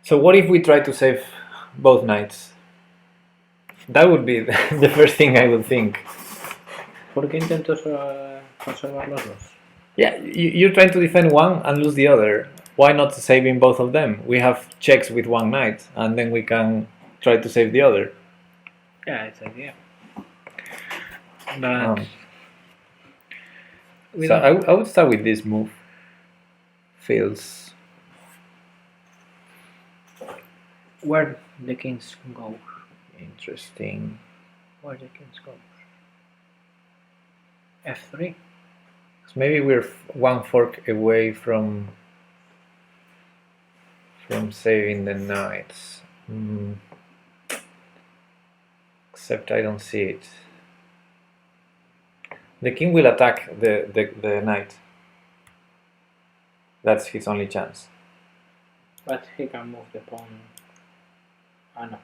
So what if we try to save both knights? That would be the first thing I would think. ¿Por qué intento conservar los dos? Yeah, you're trying to defend one and lose the other. Why not saving both of them? We have checks with one knight, and then we can try to save the other. Yeah, it's an idea. But so I would start with this move. Feels where the kings go. Interesting. Where the kings go. F3. So maybe we're one fork away from saving the knights. Except I don't see it. The king will attack the knight. That's his only chance. But he can move the pawn. Ah, no.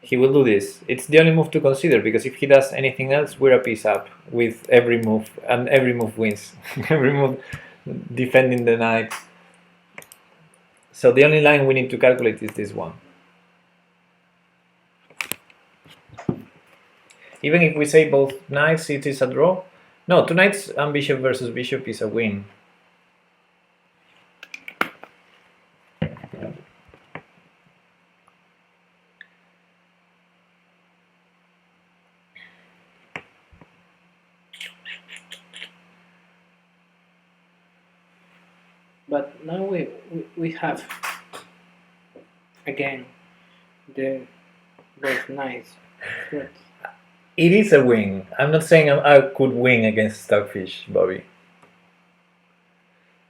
He will do this. It's the only move to consider, because if he does anything else, we're a piece up with every move, and every move wins. Every move defending the knight. So the only line we need to calculate is this one. Even if we say both knights, it is a draw. No, two knights and bishop versus bishop is a win. But now we have again the both knights. It is a win. I'm not saying I could win against Stockfish, Bobby.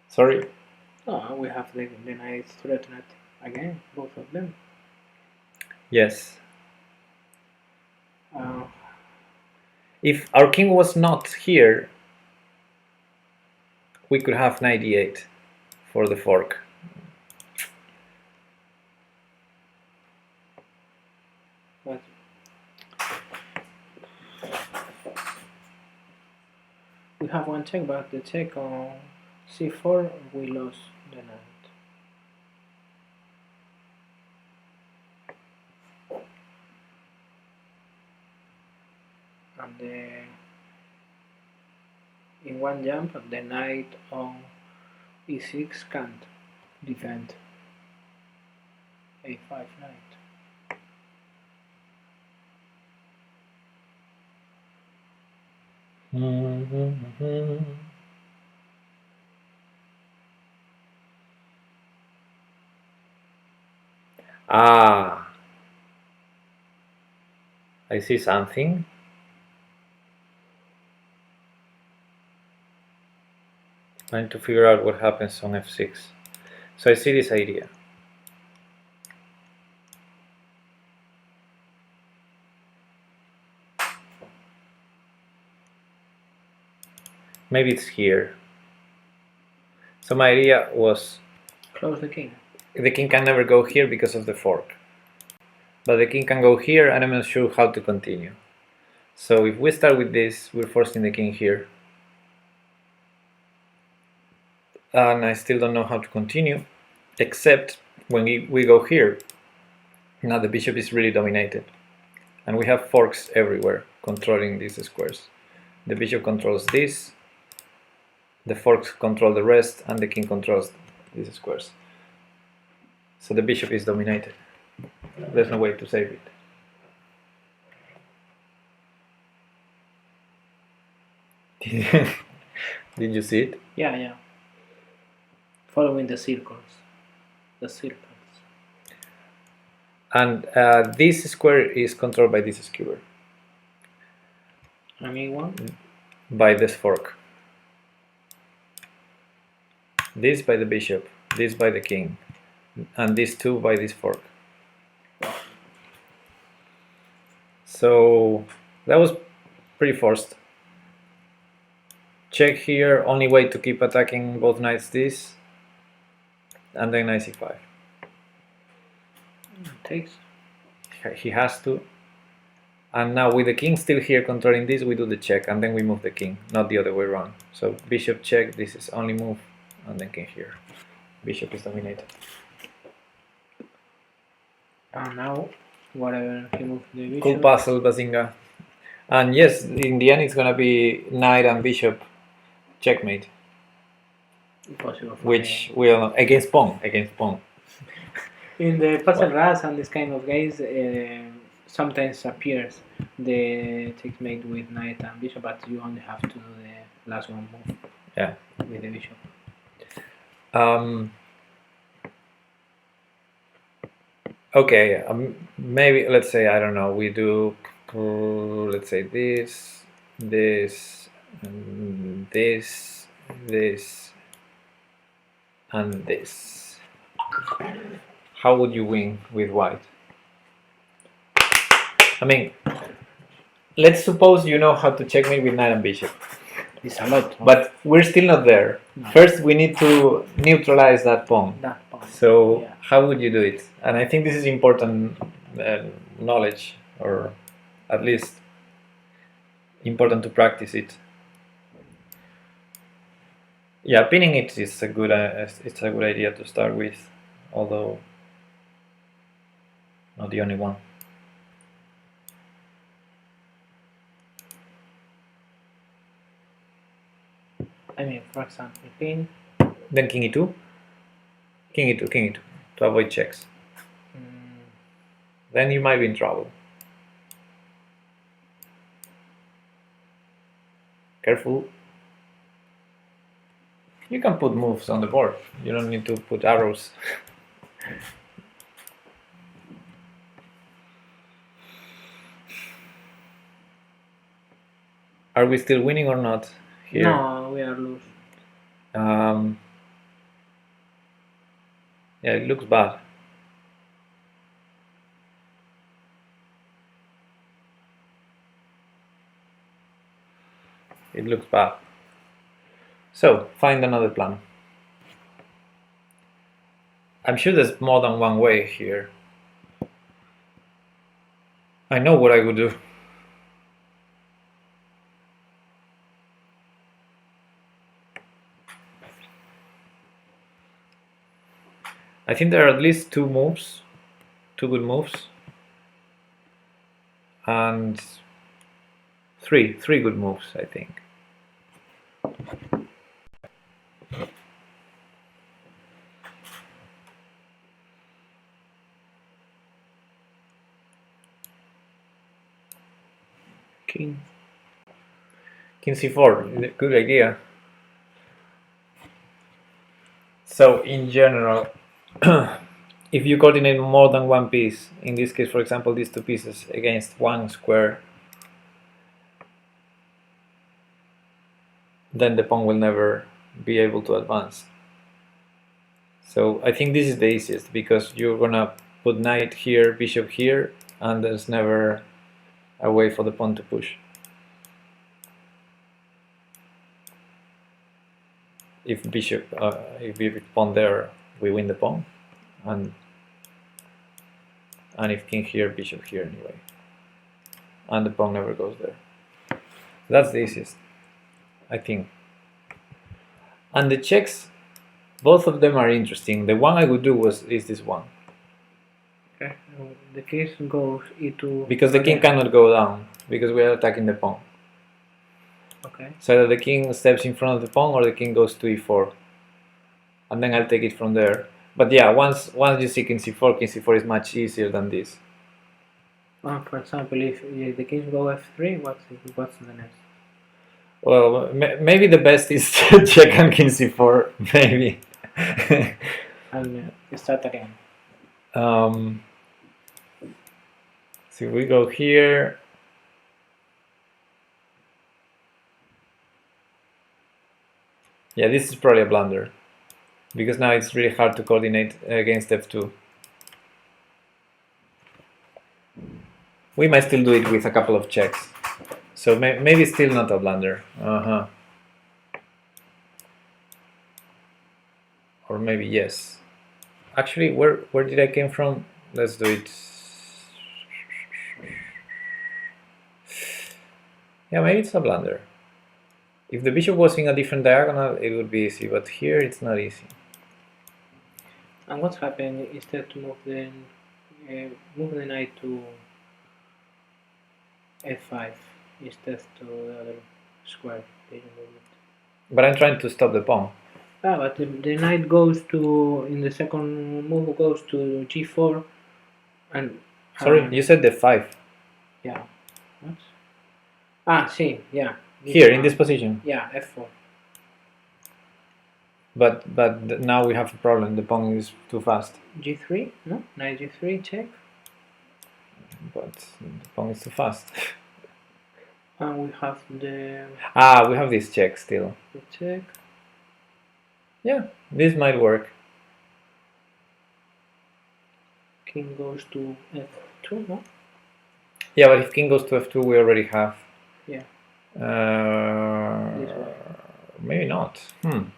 Sorry. No, we have the knights threatened again, both of them. Yes. If our king was not here, we could have knight e8 for the fork. But we have one check, but the check on c4 we lost the knight. And in one jump the knight on e6 can't defend a5 knight. Ah, I see something. Trying to figure out what happens on f6. So I see this idea. Maybe it's here. So my idea was Close the king. The king can never go here because of the fork. But the king can go here, and I'm not sure how to continue. So if we start with this, we're forcing the king here. And I still don't know how to continue, except when we go here. Now the bishop is really dominated. And we have forks everywhere controlling these squares. The bishop controls this, the forks control the rest, and the king controls these squares. So the bishop is dominated. There's no way to save it. Did you see it? Yeah. Following the circles. The circles. And this square is controlled by this skewer. And e1? By this fork. This by the bishop, this by the king, and these two by this fork. So that was pretty forced. Check here, only way to keep attacking both knights this, and then knight c5. Takes. He has to. And now with the king still here controlling this, we do the check, and then we move the king, not the other way around. So bishop check, this is only move, and then king here. Bishop is dominated. And now, whatever he moves the bishop. Cool puzzle, Bazinga. And yes, in the end it's gonna be knight and bishop checkmate. Impossible for Which me. will against pawn. In the puzzle rush and this kind of games, sometimes appears the checkmate with knight and bishop, but you only have to do the last one move. Yeah. With the bishop. Okay, maybe let's say, I don't know, we do let's say this, and this, and this. How would you win with white? I mean, let's suppose you know how to checkmate with knight and bishop. It's a lot. But we're still not there. No. First, we need to neutralize that pawn. So yeah. how would you do it? And I think this is important knowledge, or at least important to practice it. Yeah, pinning it is a good idea to start with, although not the only one. I mean, for example, pin. Then king e2. King e2, to avoid checks. Then you might be in trouble. Careful. You can put moves on the board. You don't need to put arrows. Are we still winning or not here? No, we are lose. Yeah, it looks bad. It looks bad. So, find another plan. I'm sure there's more than one way here. I know what I would do. I think there are at least two good moves, and three good moves, I think. King c4, good idea. So in general, if you coordinate more than one piece, in this case, for example, these two pieces against one square, then the pawn will never be able to advance. So I think this is the easiest, because you're gonna put knight here, bishop here, and there's never a way for the pawn to push. If pawn there, we win the pawn, and if king here, bishop here anyway, and the pawn never goes there. That's the easiest, I think. And the checks, both of them are interesting. The one I would do is this one. Okay. The case goes e2. Because the king cannot go down, because we are attacking the pawn. Okay. So that the king steps in front of the pawn, or the king goes to e4, and then I'll take it from there. But yeah, once you see king c4 is much easier than this. For example, if the king go f3, what's the next? Well, maybe the best is to check on king c4, maybe. And start again. So we go here. Yeah, this is probably a blunder, because now it's really hard to coordinate against f2. We might still do it with a couple of checks. So maybe still not a blunder. Or maybe yes. Actually, where did I came from? Let's do it. Yeah, maybe it's a blunder. If the bishop was in a different diagonal, it would be easy, but here it's not easy. And what's happened instead to move the knight to f5 instead to the other square that you moved it. But I'm trying to stop the pawn. Ah, but the knight goes to, in the second move, goes to g4 and... Sorry, you said the 5. Yeah. What? Ah, see, yeah. Here, in this position. Yeah, f4. But now we have a problem. The pawn is too fast. g3? No? Knight g3, check. But the pawn is too fast. And we have the... Ah, we have this check still. The check. Yeah, this might work. King goes to f2, no? Yeah, but if king goes to f2, we already have. Yeah. This way. Maybe not.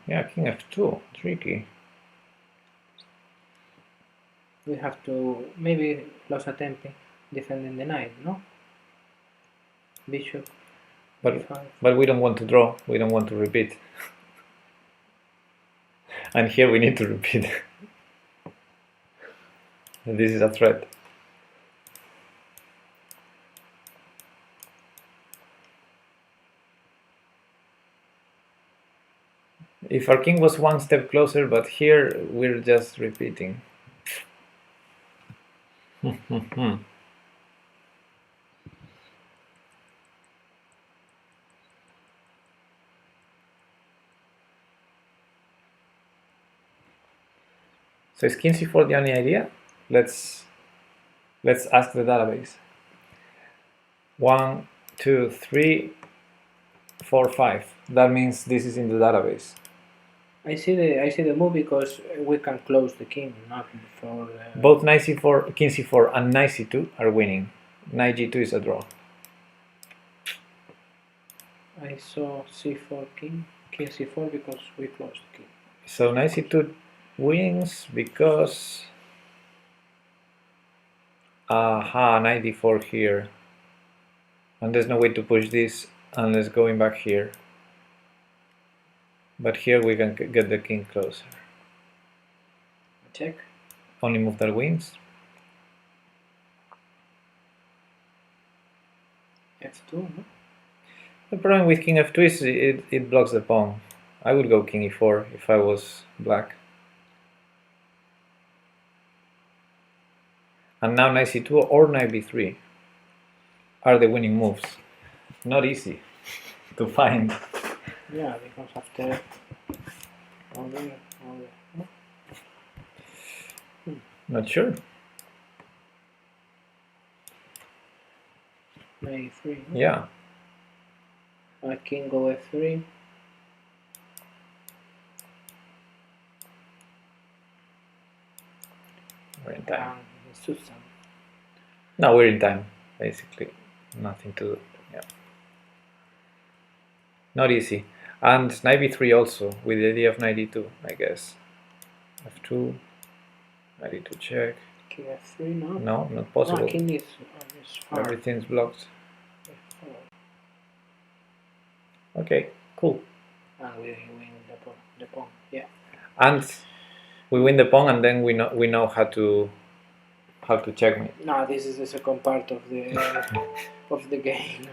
Yeah, king f2. Tricky. We have to maybe los attempt defending the knight, no? Bishop. But we don't want to draw. We don't want to repeat. And here we need to repeat. This is a threat. If our king was one step closer, but here we're just repeating. So is king c4 the only idea? Let's ask the database. 1, 2, 3, 4, 5. That means this is in the database. I see the move because we can close the king, not before. Both knight c4, king c4, and knight c2 are winning. Knight g2 is a draw. I saw c4 king c4 because we closed king. So knight c2 wins because knight d4 here, and there's no way to push this unless going back here. But here we can get the king closer. Check. Only move that wins. f2, no? The problem with king f2 is it blocks the pawn. I would go king e4 if I was black. And now knight c2 or knight b3 are the winning moves. Not easy to find. Yeah, because after all there. Not sure. Knight e3. No? Yeah. King go f3. We're in time. Susan. No, we're in time. Basically, nothing to do. Yeah. Not easy. And knight b3 also, with the idea of knight d2, I guess. f2, knight d2 check. King f3, no? No, not possible. No, king is far. Everything's blocked. F4. Okay, cool. And we win the pawn. Yeah. And we win the pawn, and then we know how to checkmate. No, this is the second part of the of the game.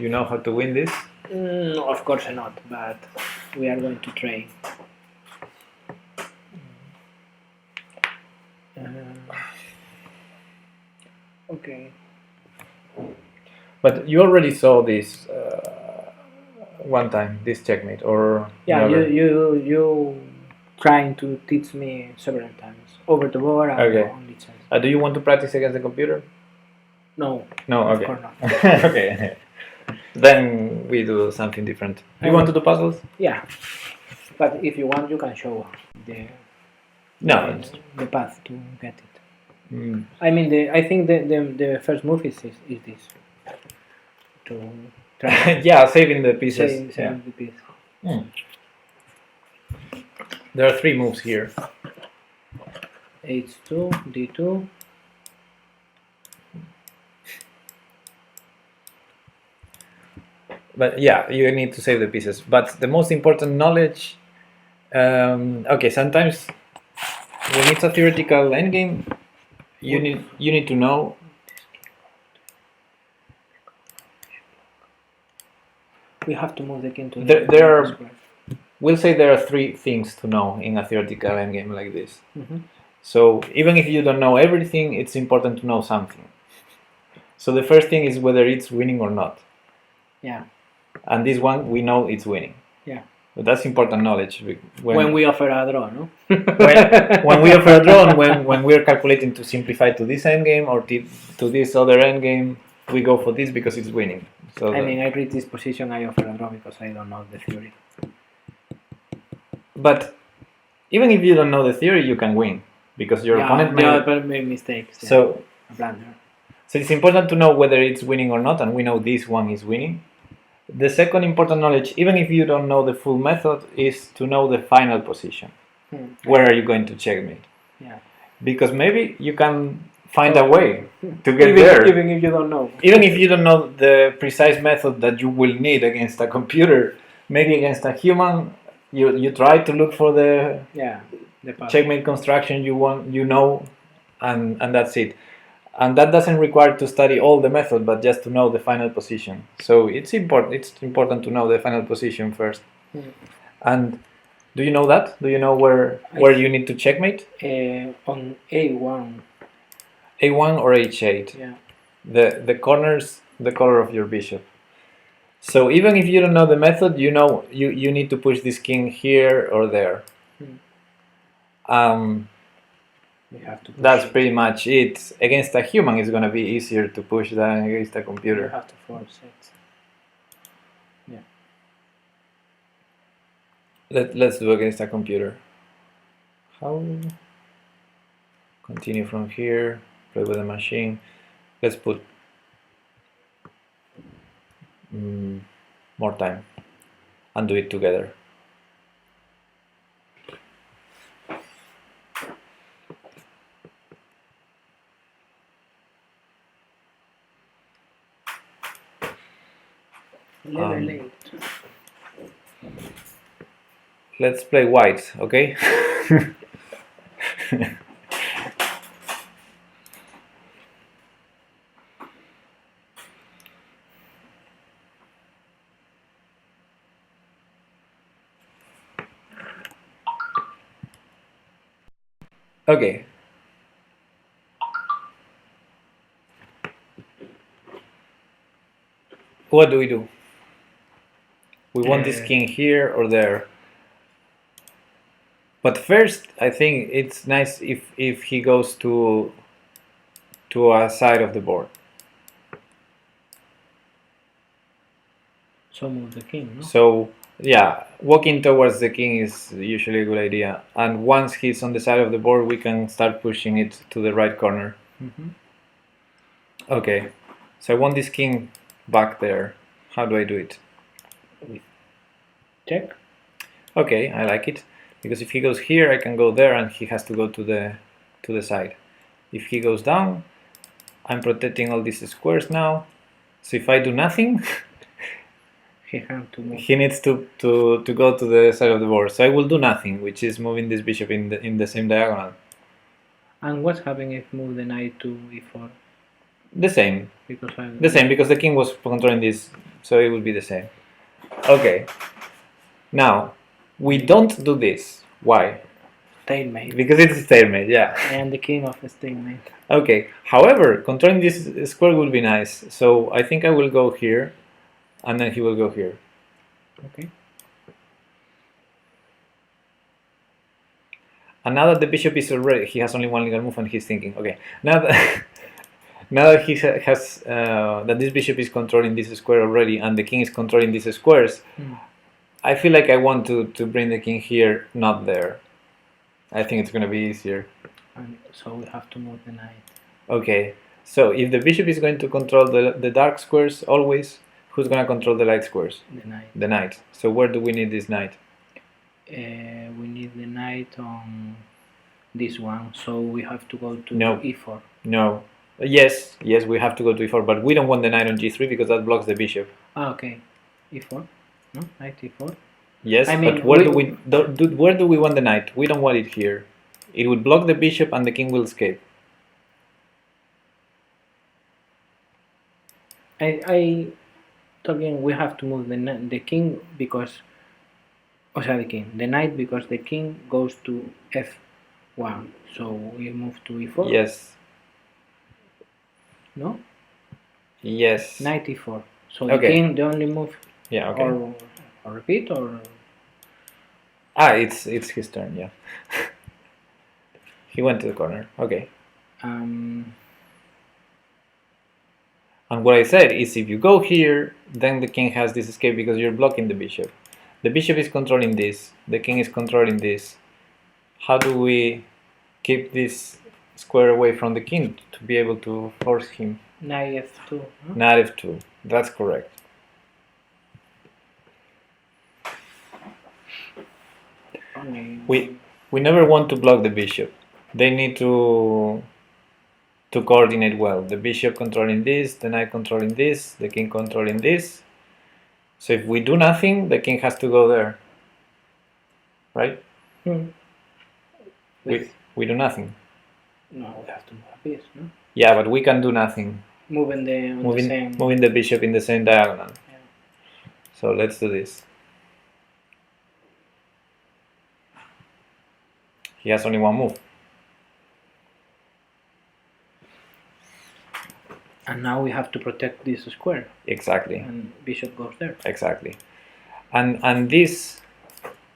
You know how to win this? No, of course not, but we are going to train. Okay. But you already saw this one time, this checkmate, or yeah, never? you trying to teach me several times over the board and Okay. only chance. Do you want to practice against the computer? No. No, Of okay. course not. Okay. Then we do something different. Do you want to do puzzles? Yeah, but if you want, you can show the No. the path to get it. I mean, I think the first move is this to try Yeah, saving the pieces. save Yeah. the piece. There are 3 moves here. H2, D2. But yeah, you need to save the pieces. But the most important knowledge. Okay, sometimes when it's a theoretical endgame, you need to know. We have to move the king to There are. square. We'll say there are 3 things to know in a theoretical endgame like this. Mm-hmm. So even if you don't know everything, it's important to know something. So the first thing is whether it's winning or not. Yeah. And this one, we know it's winning. Yeah. But that's important knowledge. When we offer a draw, no? when we offer a draw, and when we're calculating to simplify to this endgame or to this other endgame, we go for this because it's winning. So I mean, I read this position, I offer a draw because I don't know the theory. But even if you don't know the theory, you can win because your opponent made mistakes. Yeah. So a blunder. So it's important to know whether it's winning or not, and we know this one is winning. The second important knowledge, even if you don't know the full method, is to know the final position. Where are you going to checkmate? Yeah. Because maybe you can find a way to get there. Even if you don't know. Even if you don't know the precise method that you will need against a computer, maybe against a human, you try to look for the checkmate construction you want, and that's it. And that doesn't require to study all the method, but just to know the final position. So it's important to know the final position first. And do you know that? Do you know where you need to checkmate? On A1. A1 or H8. Yeah. The corners, the color of your bishop. So even if you don't know the method, you know you need to push this king here or there. That's pretty much it. Against a human, it's going to be easier to push than against a computer. You have to force it. Yeah. Let's do against a computer. How? Continue from here. Play with the machine. Let's put more time and do it together. Let's play white, okay? Okay. What do? We want this king here or there. But first, I think it's nice if he goes to a side of the board. So move the king, no? So yeah, walking towards the king is usually a good idea. And once he's on the side of the board, we can start pushing it to the right corner. Okay, so I want this king back there. How do I do it? Check. Okay, I like it. Because if he goes here, I can go there, and he has to go to the side. If he goes down, I'm protecting all these squares now. So if I do nothing, he needs to go to the side of the board. So I will do nothing, which is moving this bishop in the same diagonal. And what's happening if move the knight to e4? The same. Because the king was controlling this, so it will be the same. Okay. Now, we don't do this. Why? Stalemate. Because it's stalemate, yeah. I am the king of a stalemate. Okay. However, controlling this square will be nice. So I think I will go here, and then he will go here. Okay. And now that the bishop is already, he has only one legal move, and he's thinking, okay, now that he has that this bishop is controlling this square already, and the king is controlling these squares, I feel like I want to bring the king here, not there. I think it's going to be easier. and so we have to move the knight. Okay, so if the bishop is going to control the dark squares always, who's going to control the light squares? The knight. The knight. So where do we need this knight? We need the knight on this one, so we have to go to No. e4. No. Yes, we have to go to e4, but we don't want the knight on g3 because that blocks the bishop. Okay, e4. No, knight e4. Yes, I mean, but where where do we want the knight? We don't want it here. It would block the bishop and the king will escape. I talking we have to move the king because, the knight because the king goes to f1. So we move to e4. Yes. No. Yes. Knight e4. So Okay. the king, the only move. Yeah. Okay. Or repeat or. It's his turn. Yeah. He went to the corner. Okay. Um. And what I said is if you go here, then the king has this escape because you're blocking the bishop. The bishop is controlling this, the king is controlling this. How do we keep this square away from the king to be able to force him? Knight f2. No? Knight f2, that's correct. We never want to block the bishop. They need to coordinate well. The bishop controlling this, the knight controlling this, the king controlling this. So if we do nothing, the king has to go there, right? We do nothing. No, we have to move a piece, no? Yeah, but we can do nothing. Moving the bishop in the same diagonal. Yeah. So let's do this. He has only one move. And now we have to protect this square. Exactly. And bishop goes there. Exactly. And this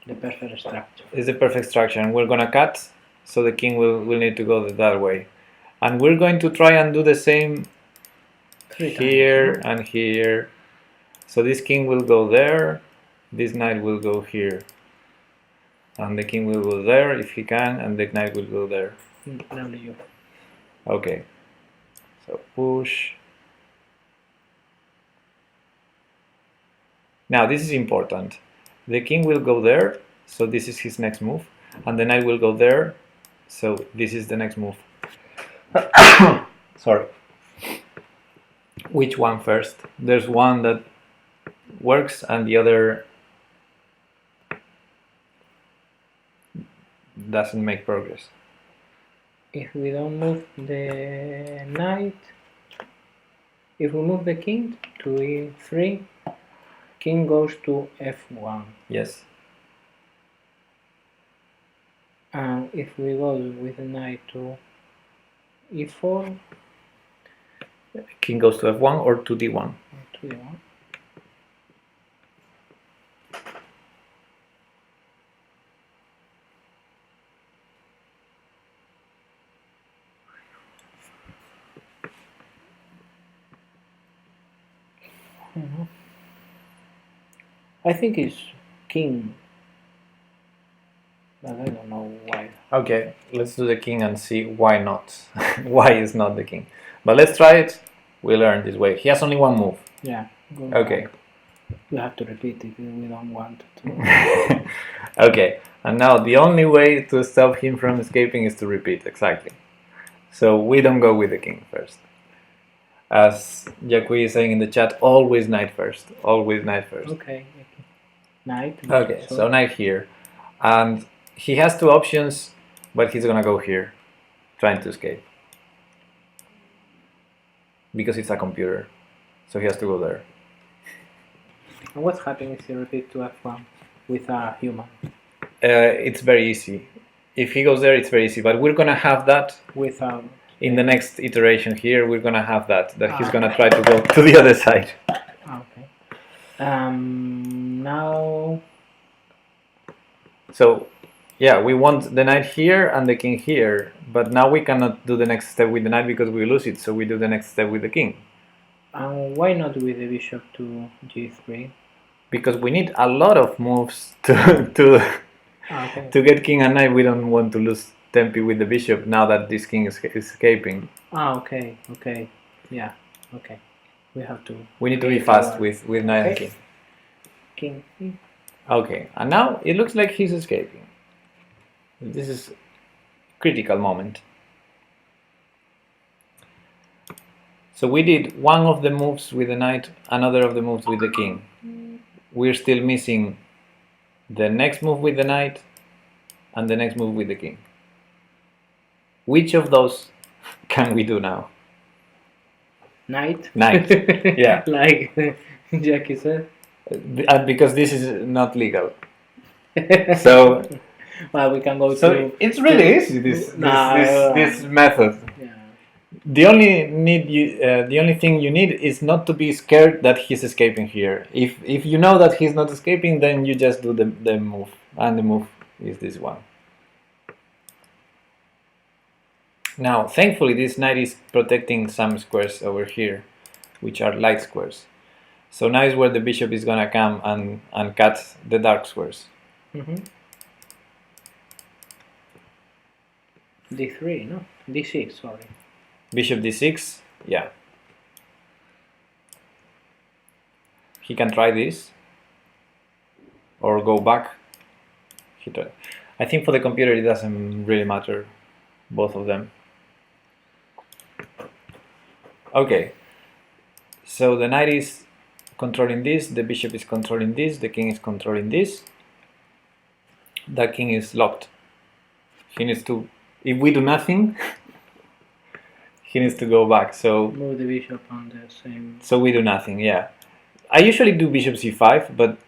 the perfect structure. Is the perfect structure, and we're gonna cut, so the king will need to go that way. And we're going to try and do the same here and here. So this king will go there, this knight will go here. And the king will go there if he can, and the knight will go there. Okay. So push. Now this is important. The king will go there, so this is his next move. And the knight will go there, so this is the next move. Sorry. Which one first? There's one that works and the other doesn't make progress. If we don't move the knight, if we move the king to e3, king goes to f1. Yes. And if we go with the knight to e4, king goes to f1 or to d1. To d1. I think it's king, but I don't know why. Okay, let's do the king and see why not. Why is not the king? But let's try it. We learn this way. He has only one move. Yeah. Okay. We have to repeat it if we don't want to. Okay, and now the only way to stop him from escaping is to repeat, exactly. So we don't go with the king first. As Jacqui is saying in the chat, always knight first. Always knight first. Okay. Knight. Okay, so knight here. And he has two options, but he's gonna go here, trying to escape. Because it's a computer. So he has to go there. And what's happening if you repeat to f1 with a human? It's very easy. If he goes there, it's very easy. But we're gonna have that in the next iteration here. We're gonna have that he's gonna try to go to the other side. Okay. Now. So, yeah, we want the knight here and the king here, but now we cannot do the next step with the knight because we lose it. So we do the next step with the king. Why not with the bishop to g3? Because we need a lot of moves to get king and knight. We don't want to lose tempi with the bishop now that this king is escaping. Ah, okay, okay, yeah, okay. We have to. We need to be create fast our- with knight and Okay. king. King. Okay, and now it looks like he's escaping. This is critical moment. So we did one of the moves with the knight, another of the moves with the king. We're still missing the next move with the knight and the next move with the king. Which of those can we do now? Knight. Knight, yeah. Like Jackie said. Because this is not legal. So, well, we can go so to. it's really easy. This method. Yeah. The only thing you need is not to be scared that he's escaping here. If you know that he's not escaping, then you just do the move, and the move is this one. Now, thankfully, this knight is protecting some squares over here, which are light squares. So now is where the bishop is gonna come and cut the dark squares. D3, no? D6, sorry. Bishop d6, yeah. He can try this or go back. I think for the computer it doesn't really matter, both of them. Okay, so the knight is controlling this, the bishop is controlling this, the king is controlling this. The king is locked. He needs to, if we do nothing, he needs to go back. So move the bishop on the same. So we do nothing, yeah. I usually do bishop c5, but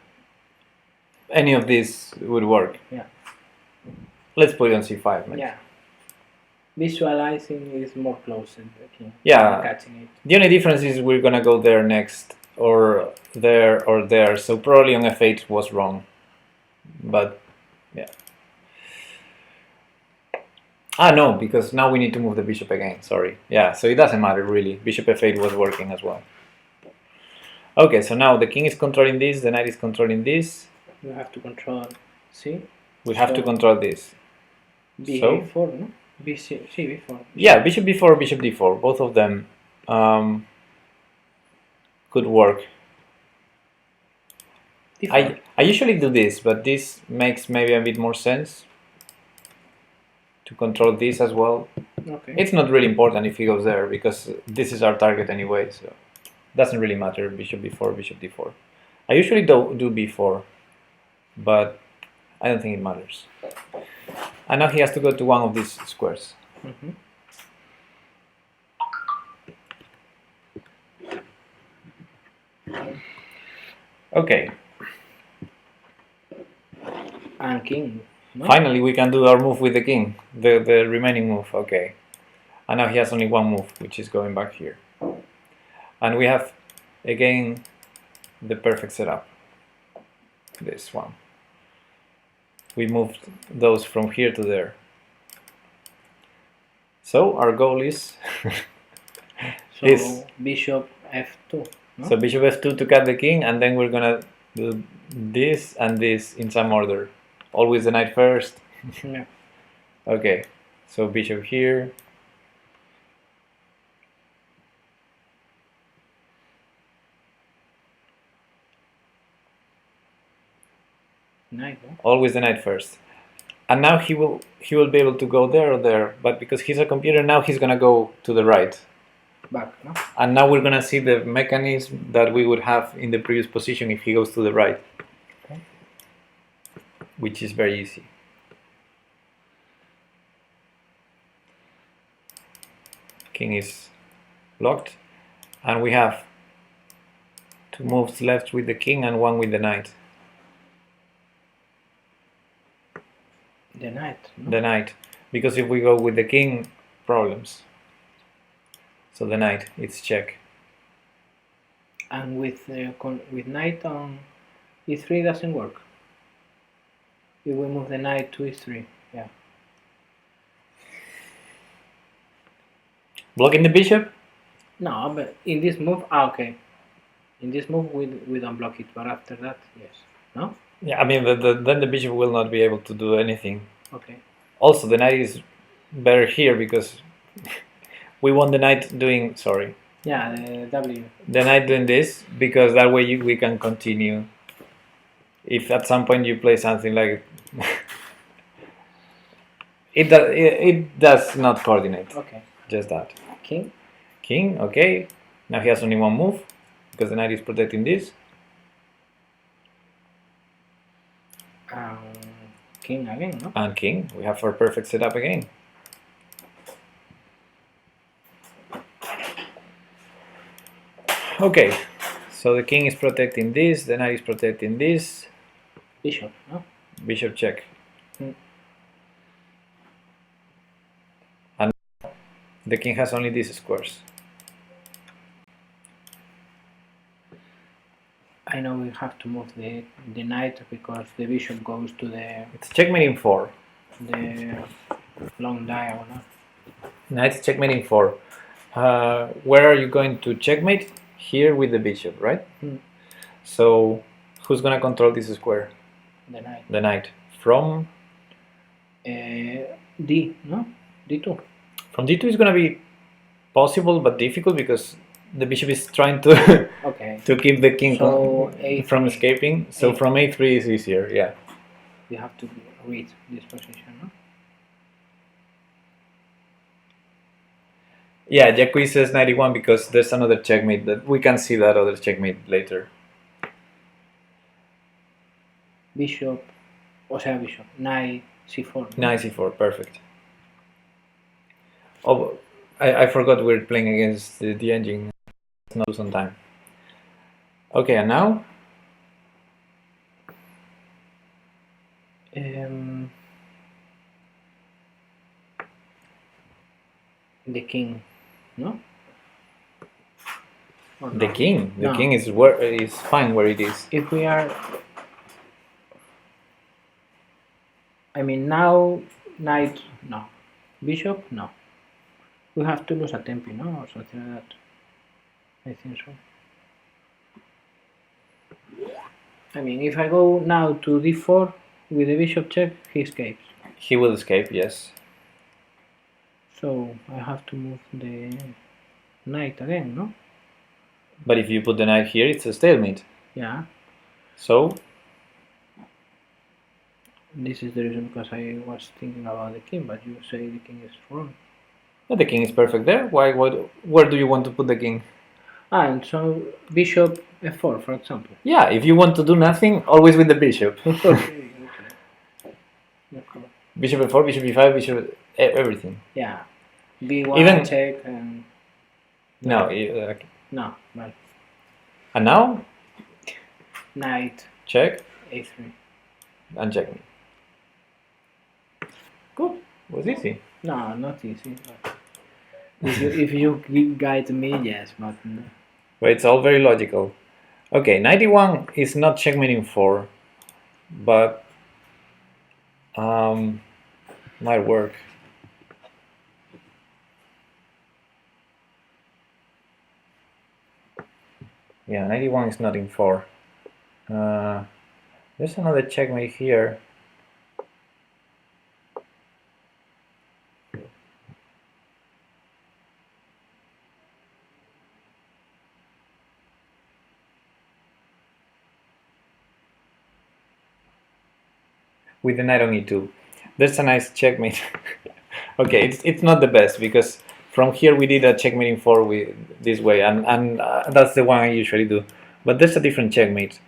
any of these would work. Yeah. Let's put it on c5. Maybe. Yeah. Visualizing is more close than the king. Yeah. Catching it. The only difference is we're gonna go there next, or there, or there. So probably on f8 was wrong, but yeah. Ah, no, because now we need to move the bishop again, sorry. Yeah, so it doesn't matter really. Bishop f8 was working as well. Okay, so now the king is controlling this, the knight is controlling this. You have to control, see? We have to control this. B4, no? B6, B4. Yeah, bishop b4, bishop d4, both of them could work. I usually do this, but this makes maybe a bit more sense. To control this as well. Okay. It's not really important if he goes there because this is our target anyway, so it doesn't really matter. Bishop b4, bishop d4. I usually do b4, but I don't think it matters. And now he has to go to one of these squares. Okay. And king. No? Finally, we can do our move with the king, the remaining move, okay. And now he has only one move, which is going back here. And we have, again, the perfect setup. This one. We moved those from here to there. So our goal is... bishop f2. No? So bishop f2 to cut the king, and then we're gonna do this and this in some order. Always the knight first. Yeah. Okay, so bishop here. Knight, no? Always the knight first. And now he will be able to go there or there, but because he's a computer now he's gonna go to the right. Back, no? And now we're gonna see the mechanism that we would have in the previous position if he goes to the right. Okay. Which is very easy. King is locked, and we have two moves left with the king and one with the knight. The knight. No? The knight, because if we go with the king, problems. So the knight, it's check. And with knight on e3 doesn't work. If we move the knight to e3, yeah. Blocking the bishop? No, but in this move, okay. In this move, we don't block it, but after that, yes. No? Yeah, I mean, then the bishop will not be able to do anything. Okay. Also, the knight is better here because we want the knight doing, sorry, Yeah, the W. the knight doing this, because that way we can continue. If at some point you play something like it does not coordinate. Okay. Just that. King. King, okay. Now he has only one move because the knight is protecting this. King again, no? And king. We have our perfect setup again. Okay, so the king is protecting this, the knight is protecting this. Bishop, no? Bishop check. Hmm. And the king has only these squares. I know we have to move the knight because the bishop goes to It's checkmate in 4. the long diagonal. Knight checkmate in 4. Where are you going to checkmate? Here with the bishop, right? Hmm. So who's gonna control this square? The knight. The knight. From D, no? D2. From d2 is gonna be possible but difficult because the bishop is trying to Okay. to keep the king So from A3. escaping. So from a3 is easier, yeah. We have to read this position, no? Yeah, Jacqui says 91 because there's another checkmate that we can see that other checkmate later. Bishop, bishop, knight c4. No? Knight c4, perfect. Oh, I forgot we're playing against the engine. Let's not lose on time. Okay, and now? The king, no? Or The no? king. The No. king is fine where it is. If we are, I mean now, knight, no. Bishop, no. We have to lose a tempi, no? Or something like that. I think so. I mean, if I go now to d4 with the bishop check, he escapes. He will escape, yes. So I have to move the knight again, no? But if you put the knight here, it's a stalemate. Yeah. So This is the reason because I was thinking about the king, but you say the king is wrong. the king is perfect there. Where do you want to put the king? And so bishop f4, for example. Yeah, if you want to do nothing, always with the bishop. Okay. Bishop f4, bishop e5, bishop everything. Yeah. b1 Even- check and No, no, but and now knight check a3. and checkmate. Good. It was easy. No, not easy. But if you guide me, yes, but no. But it's all very logical. Okay, 91 is not checkmating 4, but might work. Yeah, 91 is not in 4. There's another checkmate here. With the knight on e2. There's a nice checkmate. Okay, it's not the best because from here we did a checkmate in 4 this way, and that's the one I usually do. But there's a different checkmate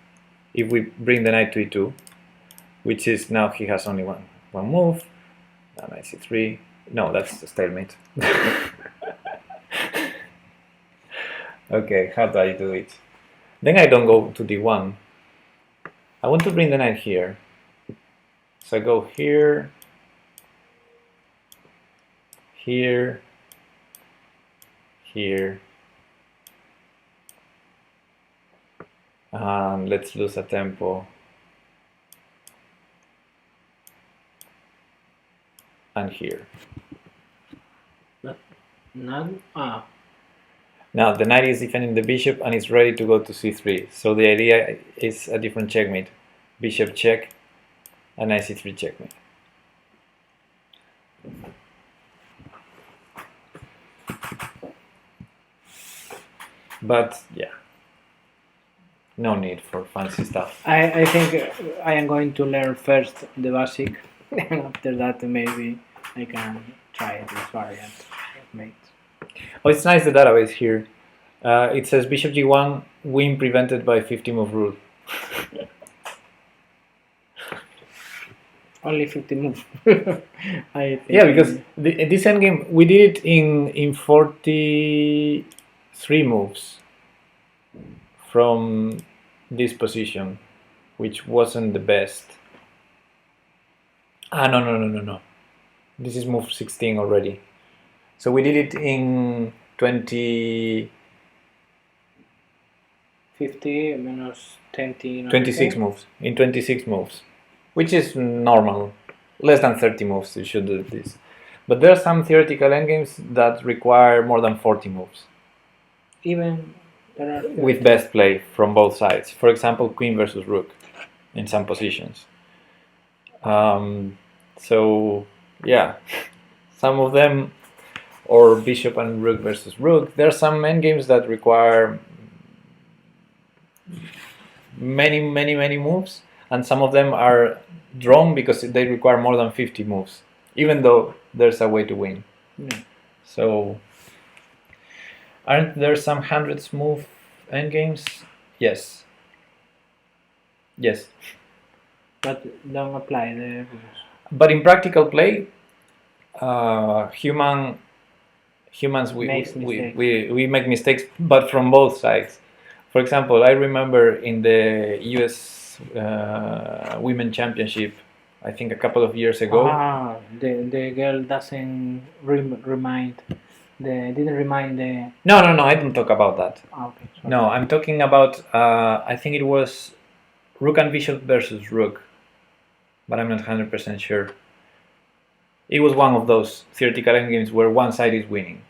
if we bring the knight to e2, which is now he has only one move. Now knight c3. No, that's a stalemate. Okay, how do I do it? Then I don't go to d1. I want to bring the knight here. So I go here, here, here, and let's lose a tempo. And here. Now, Now the knight is defending the bishop and it's ready to go to c3. So the idea is a different checkmate. Bishop check, and knight c3 checkmate. But yeah, no need for fancy stuff. I think I am going to learn first the basic, and after that maybe I can try this variant of mates. Oh, it's nice the database here. It says bishop g1, win prevented by 50 move rule. Only 50 moves. I think Yeah, because this endgame we did it in 43 moves from this position, which wasn't the best. No. This is move 16 already. So we did it in 20. 50 minus 20. 26 moves. In 26 moves, which is normal. Less than 30 moves you should do this. But there are some theoretical endgames that require more than 40 moves. Even there are With best play from both sides. For example, queen versus rook in some positions. So yeah, some of them, or bishop and rook versus rook. There are some endgames that require many moves, and some of them are drawn because they require more than 50 moves, even though there's a way to win. Yeah. So aren't there some hundreds move endgames? Yes. But don't apply the rules. But in practical play, humans we make mistakes, but from both sides. For example, I remember in the U.S. Women Championship, I think a couple of years ago. The girl doesn't remind. Didn't remind the. No, I don't talk about that. Okay. Sorry. No, I'm talking about. I think it was rook and bishop versus rook, but I'm not 100% sure. It was one of those theoretical endgames where one side is winning.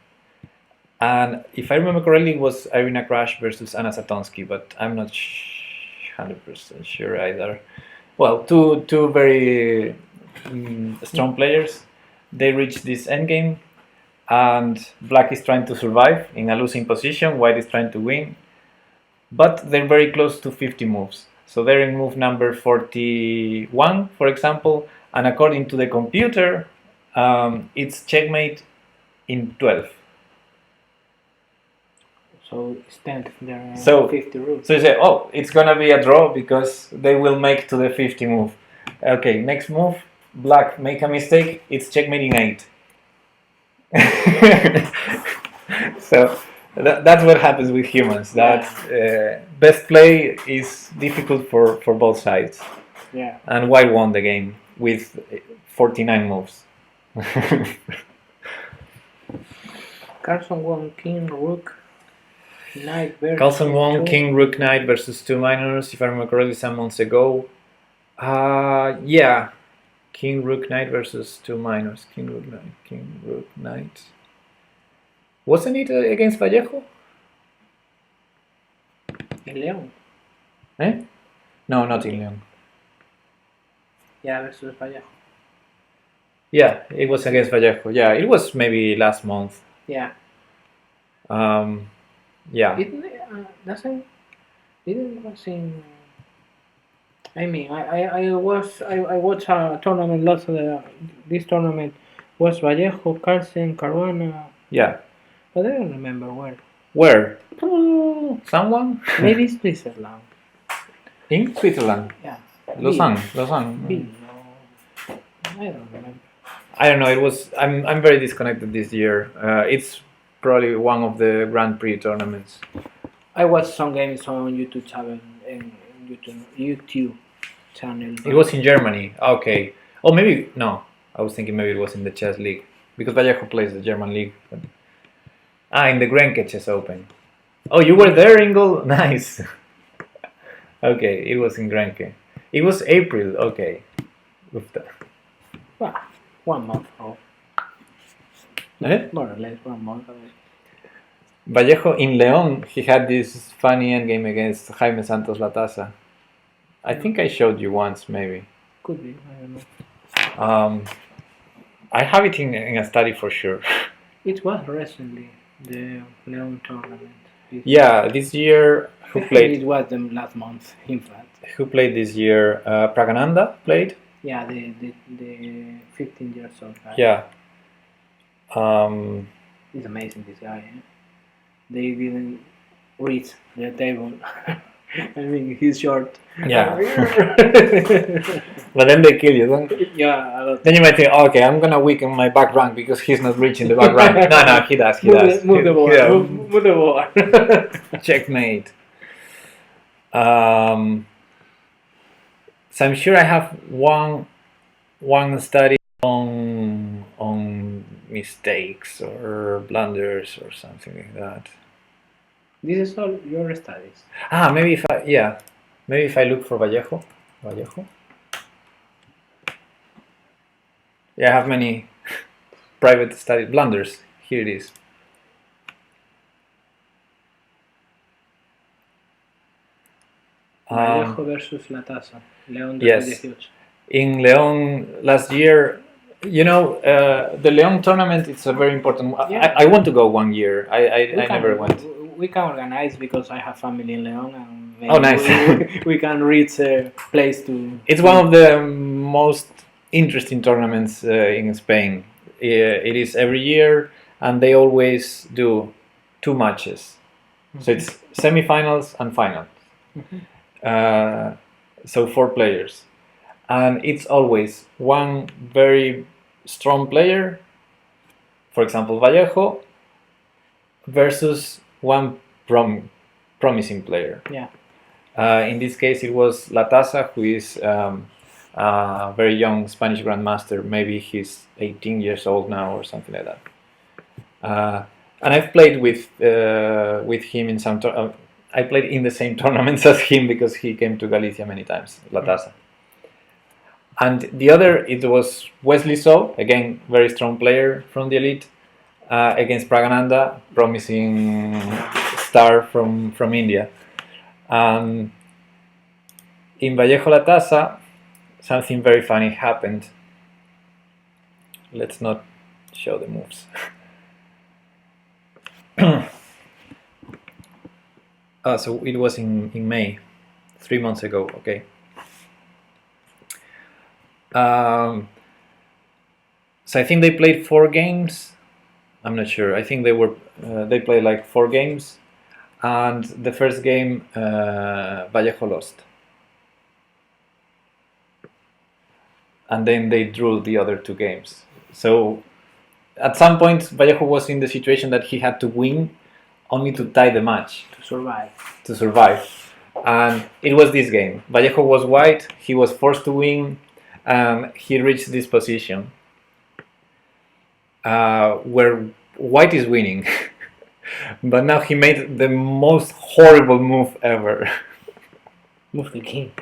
And if I remember correctly, it was Irina Krush versus Anna Satonsky, but I'm not 100% sure either. Well, two very strong players. They reached this endgame, and black is trying to survive in a losing position, white is trying to win. But they're very close to 50 moves. So they're in move number 41, for example, and according to the computer, it's checkmate in 12. So it's 10th, there are So 50 rules. So you say, oh, it's gonna be a draw because they will make to the 50 move. Okay, next move, black make a mistake, it's checkmate in 8. So that's what happens with humans. That best play is difficult for both sides. Yeah. And white won the game with 49 moves. Carlson won king, rook, knight versus Carlson won two. king, rook, knight versus 2 minors, if I remember correctly, some months ago. Yeah. King, rook, knight versus 2 minors. King, rook, knight. Wasn't it against Vallejo? In León. Eh? No, not in León. Yeah, versus Vallejo. Yeah, it was against Vallejo. Yeah, it was maybe last month. Yeah. Yeah. It was in. I mean, I watched a tournament. Lots of this tournament was Vallejo, Carlsen, Caruana. Yeah. But I don't remember where. Where? Someone? Maybe Switzerland. In Switzerland? Yeah. Lausanne. No, I don't remember. I don't know. It was. I'm very disconnected this year. It's probably one of the Grand Prix tournaments. I watched some games on YouTube channel YouTube channel. It was in Germany. Okay. Oh, maybe no. I was thinking maybe it was in the chess league because Vallejo plays the German league. But... in the Grenke Chess Open. Oh, you were there, Ingle? Nice. Okay, it was in Grenke. It was April. Okay. Well, 1 month ago. More or less 1 month ago. Vallejo in León, he had this funny endgame against Jaime Santos Latasa. I think I showed you once, maybe. Could be, I don't know. I have it in a study for sure. It was recently, the León tournament. Yeah, this year who I think played? it was the last month, in fact. Who played this year? Pragananda played. Yeah, the 15 years old guy. Yeah. He's amazing, this guy. Eh? They didn't reach the table. I mean, he's short. Yeah. But then they kill you. Yeah, a lot. Then you might think, oh, okay, I'm gonna weaken my back rank because he's not reaching the back rank. No, he does. He does. Move the ball. Yeah. Move the ball. Checkmate. So I'm sure I have one study on mistakes or blunders or something like that. This is all your studies. Maybe if I look for Vallejo. Yeah, I have many private study blunders. Here it is. Vallejo versus La Tasa. León 2018. Yes. In León last year, you know, the León tournament, it's a very important one. Yeah. I want to go one year. I never went. We can organize because I have family in León and maybe Oh, nice. we can reach a place to... It's one of the most interesting tournaments in Spain. It is every year, and they always do 2 matches. So it's semifinals and finals. So 4 players. And it's always one very strong player, for example Vallejo, versus one promising player. Yeah. In this case it was La Tasa, who is a very young Spanish grandmaster. Maybe he's 18 years old now or something like that. And I've played with him in some... I played in the same tournaments as him because he came to Galicia many times, La Tasa. And the other, it was Wesley So, again, very strong player from the elite, against Pragananda, promising star from India. In Vallejo La Tasa, something very funny happened. Let's not show the moves. So it was in May, 3 months ago, okay. So I think they played 4 games. I'm not sure. I think they played like 4 games, and the first game Vallejo lost, and then they drew the other 2 games. So at some point Vallejo was in the situation that he had to win only to tie the match to survive. And it was this game. Vallejo was white. He was forced to win. He reached this position where white is winning. But now he made the most horrible move ever. Move the king.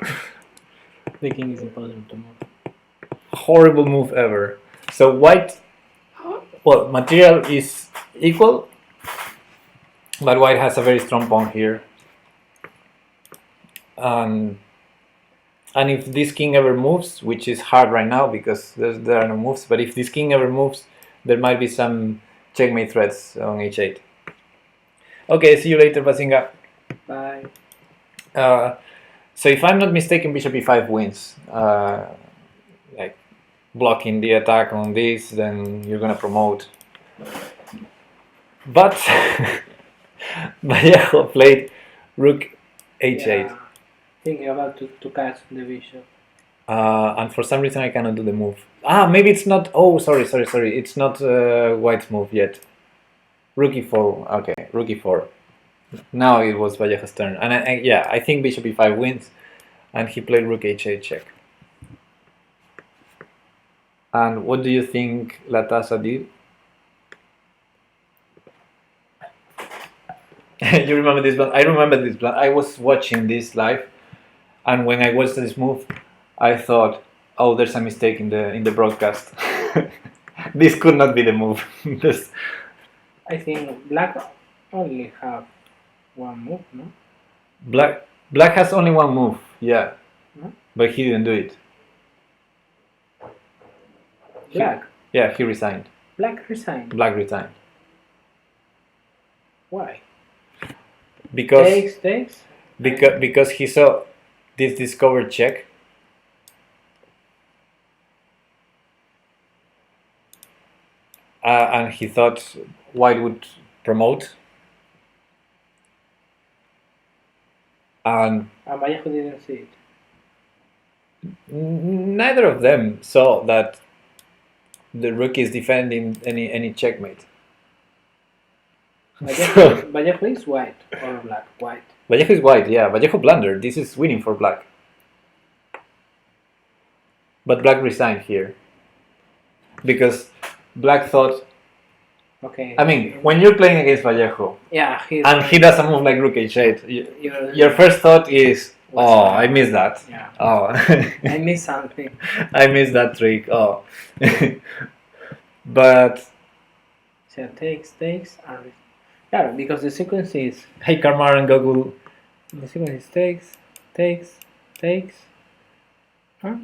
The king is impossible to move. Horrible move ever. So white, well, material is equal, but white has a very strong pawn here. And if this king ever moves, which is hard right now because there are no moves, but if this king ever moves, there might be some checkmate threats on h8. Okay, see you later, Bazinga. Bye. So if I'm not mistaken, bishop e5 wins. Like blocking the attack on this, then you're gonna promote. But Vallejo played rook h8. Yeah. Thinking about to catch the bishop. And for some reason I cannot do the move. Maybe it's not... Oh, sorry. It's not white's move yet. Rook e4. Okay, rook e4. Now it was Vallejo's turn. And I think bishop e5 wins. And he played rook h8 check. And what do you think La Tasa did? You remember this one? I remember this one. I was watching this live. And when I watched this move, I thought, oh, there's a mistake in the broadcast. This could not be the move. I think black only have one move, no? Black has only one move, yeah. No? But he didn't do it. Black? Yeah, he resigned. Black resigned? Black resigned. Why? because Takes. because he saw this discovered check. And he thought white would promote, and Vallejo didn't see it. neither of them saw that the rook is defending any checkmate. Vallejo is white or black? White. Vallejo is white, yeah. Vallejo blundered. This is winning for black. But black resigned here. Because black thought... Okay. I mean, when you're playing against Vallejo, yeah, and he does a move like rook h8, your first thought is, oh, I missed that. Yeah. Oh, I missed something. I missed that trick. Oh. But... So takes, and... Yeah, because the sequence is... Hey, Karmar and Gogul. The sequence is takes, huh?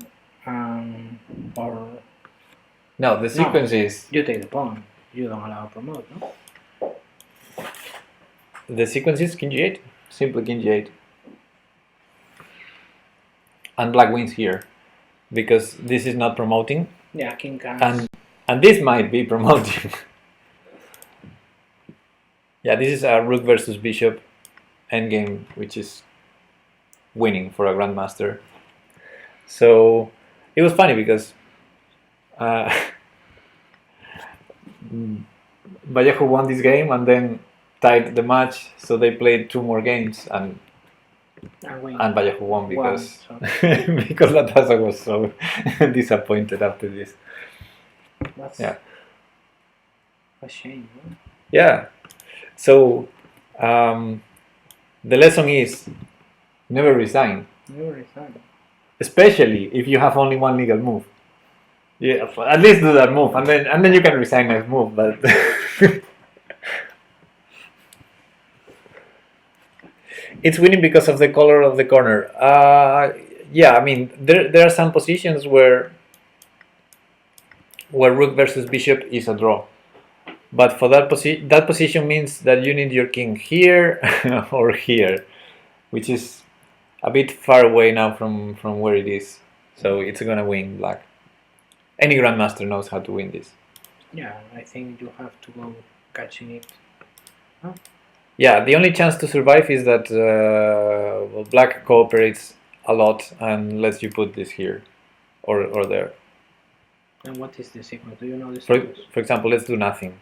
Or... No, the sequence is... You take the pawn. You don't allow promote, no? The sequence is king g8. Simply king g8. And black wins here. Because this is not promoting. Yeah, king comes. And this might be promoting. Yeah, this is a rook versus bishop endgame, which is winning for a grandmaster. So it was funny because Vallejo won this game and then tied the match, so they played 2 more games and Vallejo won because because Latasa was so disappointed after this. That's a shame, no? Yeah. So the lesson is never resign. Never resign. Especially if you have only one legal move. Yeah, at least do that move, and then you can resign next move. But it's winning because of the color of the corner. Yeah, I mean there are some positions where rook versus bishop is a draw. But for that position means that you need your king here or here, which is a bit far away now from where it is. So it's gonna win black. Any grandmaster knows how to win this. Yeah, I think you have to go catching it. Huh? Yeah, the only chance to survive is that black cooperates a lot and lets you put this here or there. And what is the sequence? Do you know the sequence? For example, let's do nothing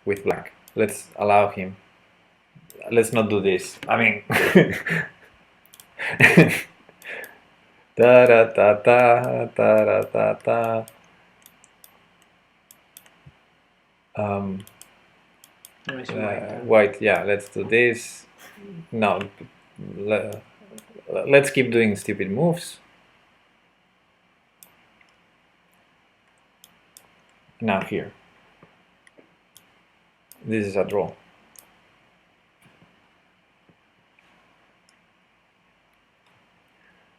with black. Let's allow him. Let's not do this. I mean, da da da da da da da. White. Yeah, let's do this. No, let's keep doing stupid moves. Now here. This is a draw.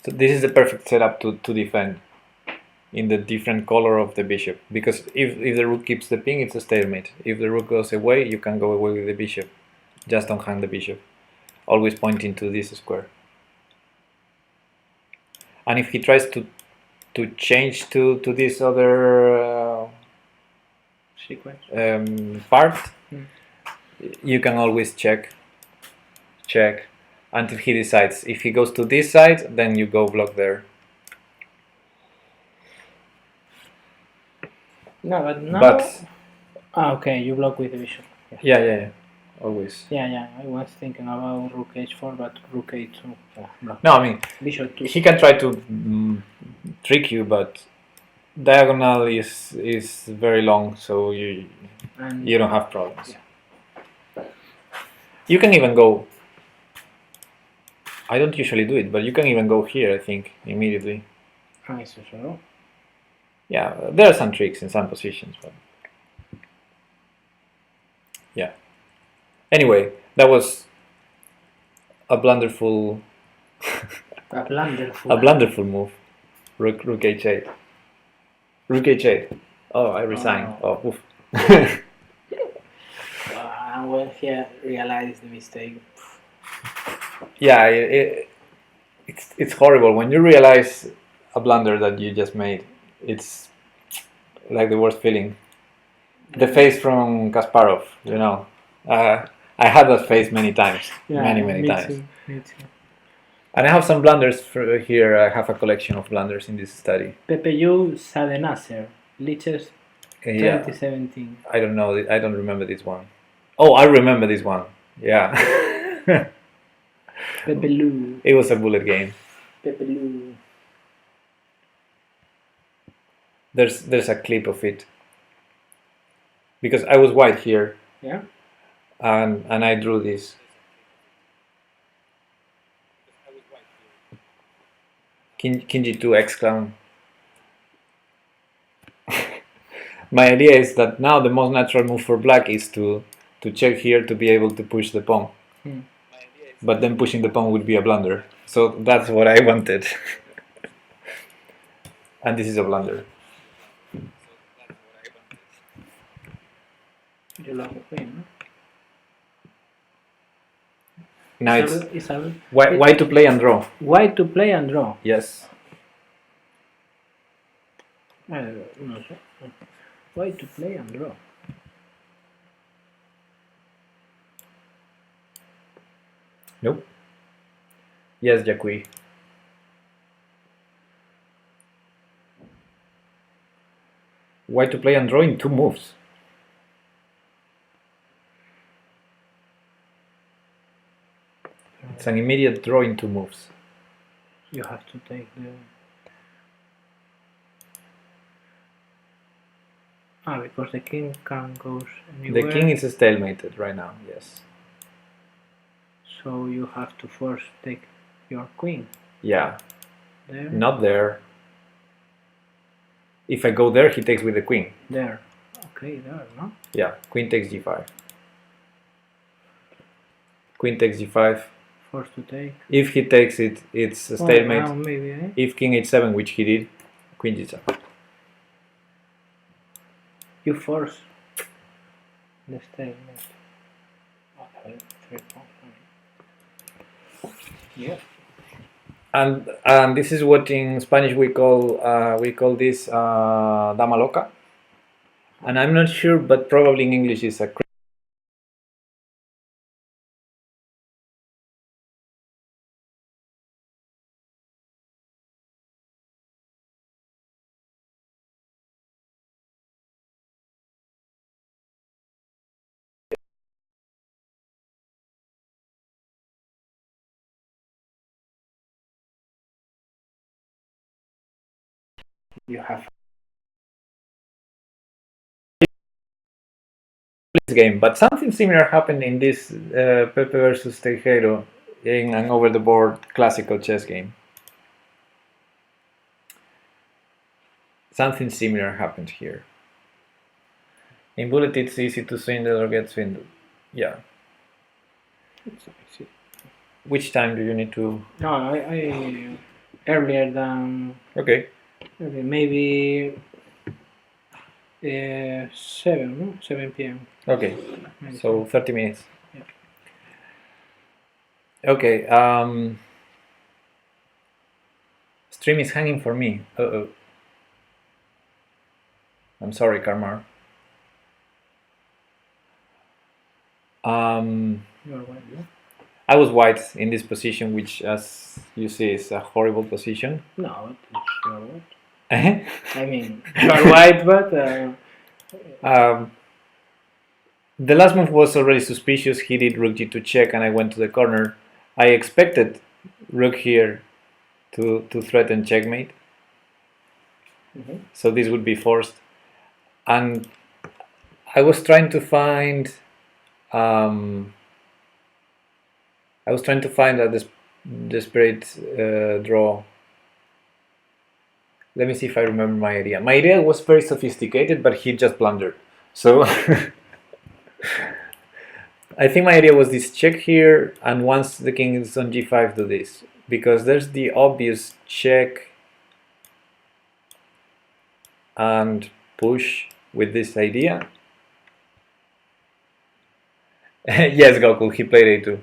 So this is the perfect setup to defend in the different color of the bishop. Because if the rook keeps the ping, it's a stalemate. If the rook goes away, you can go away with the bishop. Just don't hang the bishop. Always pointing to this square. And if he tries to change to this other sequence part, you can always check until he decides. If he goes to this side, then you go block there. No, but now... okay, you block with the bishop. Yeah. Always. Yeah, I was thinking about rook h4, but rook a2. No, I mean, bishop 2. He can try to trick you, but diagonal is very long, so you don't have problems. Yeah. You can even go... I don't usually do it, but you can even go here, I think, immediately. So. Yeah, there are some tricks in some positions, but... Yeah. Anyway, that was a blunderful... a blunderful move. Rook h8. Rook h8. Oh, I resign. Oh, oof. And when he realized the mistake... Yeah, it's horrible when you realize a blunder that you just made. It's like the worst feeling. The face from Kasparov, you know. I had that face many times, many times. Me too. And I have some blunders here. I have a collection of blunders in this study. PPU Sadenasser, Liches Yeah, 2017. I don't know. I don't remember this one. Oh, I remember this one. Yeah. Pepelu. It was a bullet game. Pepelu. There's a clip of it. Because I was white here. Yeah. And I drew this. Kinji 2 X clown. My idea is that now the most natural move for black is to check here to be able to push the pawn. But then pushing the pawn would be a blunder. So that's what I wanted. And this is a blunder. You love the queen, no? Now Isabel. it's why to play and draw. Why to play and draw? Yes. No sé. Why to play and draw? Nope. Yes, Jacqui. Why to play and draw in 2 moves? It's an immediate draw in 2 moves. You have to take the... because the king can goes anywhere. The king is stalemated right now, yes. So you have to first take your queen. Yeah. There. Not there. If I go there, he takes with the queen. There. Okay, there, no? Yeah, queen takes g5. Queen takes g5. Forced to take. If he takes it, it's a stalemate. Oh, maybe, eh? If king h7, which he did, queen g7. You force the stalemate. Okay, 3 points. Yeah. And this is what in Spanish we call this dama loca. And I'm not sure, but probably in English is a You have game, but something similar happened in this Pepe versus Tejero in an over-the-board classical chess game. Something similar happened here. In bullet, it's easy to swindle or get swindled. Yeah. it's easy. Which time do you need to? No, I earlier than Okay. maybe 7, no? 7 p.m. Okay. Maybe So 30 minutes. Yeah. Okay. Stream is hanging for me. Uh-oh. I'm sorry, Karmar. You're right, yeah? I was white in this position, which, as you see, is a horrible position. No, you're right. I mean, you're right, but... the last move was already suspicious. He did rook g2 check, and I went to the corner. I expected rook here to threaten checkmate. So this would be forced. And I was trying to find... I was trying to find a desperate draw. Let me see if I remember my idea. My idea was very sophisticated, but he just blundered. So I think my idea was this check here, and once the king is on g5, do this. Because there's the obvious check and push with this idea. Yes, Gokul, he played a2.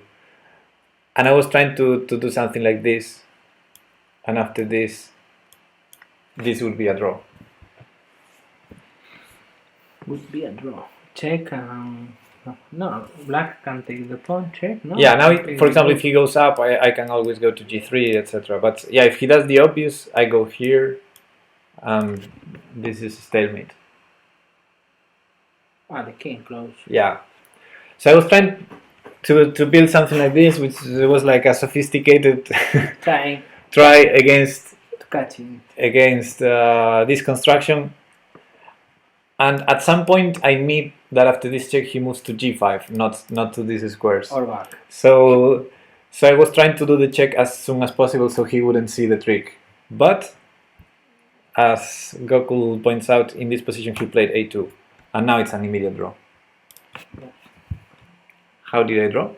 And I was trying to do something like this, and after this would be a draw. Would be a draw. Check. No, black can take the pawn. Check. No. Yeah, now, Take for the example, rook. if he goes up, I can always go to g3, etc. But yeah, if he does the obvious, I go here, and this is stalemate. The king close. Yeah. So I was trying to build something like this, which was like a sophisticated Trying try against to catch him. this construction. And at some point, I meet that after this check, he moves to g5, not to these squares. Or back. So I was trying to do the check as soon as possible so he wouldn't see the trick. But as Gokul points out, in this position he played a2, and now it's an immediate draw. Yeah. How did I draw?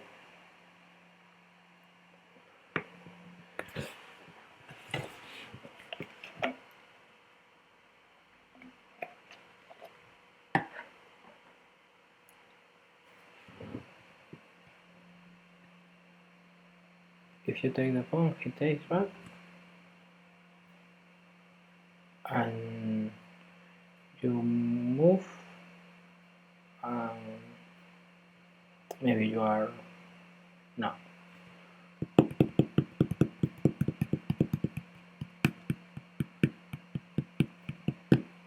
If you take the pawn, he takes back. And you move. Maybe you are. No.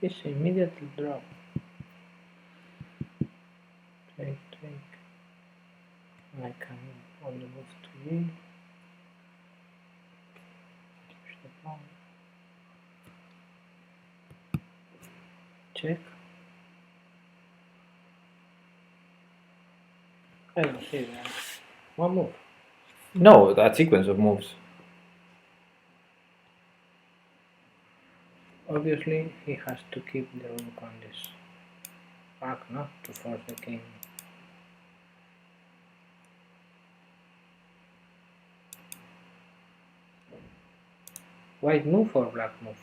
It's immediately draw. Take. I can only move to E. Push the pawn. Check. I don't see that. One move. No, that sequence of moves. Obviously, he has to keep the rook on this back, not to force the king. White move or black move?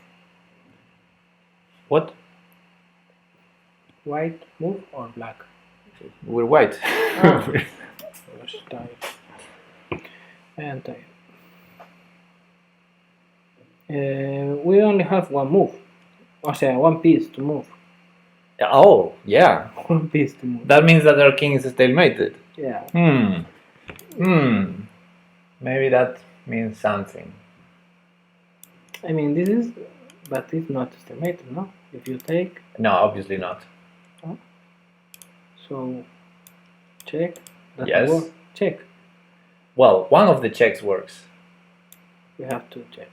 What? White move or black? We're white. Let's type. And type. We only have one move. O sea, one piece to move. Oh, yeah. One piece to move. That means that our king is stalemated. Yeah. Maybe that means something. I mean, this is, but it's not estimated, no? If you take. No, obviously not. So, check. Doesn't Yes. work. Check. Well, one of the checks works. We have to check.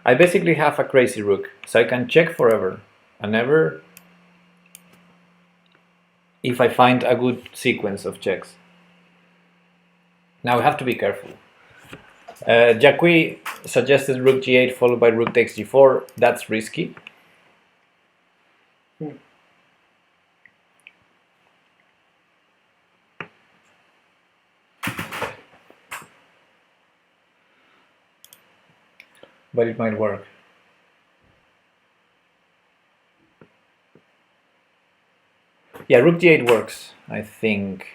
I basically have a crazy rook, so I can check forever and ever if I find a good sequence of checks. Now we have to be careful. Jacqui suggested rook g8 followed by rook takes g4. That's risky. But it might work. Yeah, rook g8 works, I think.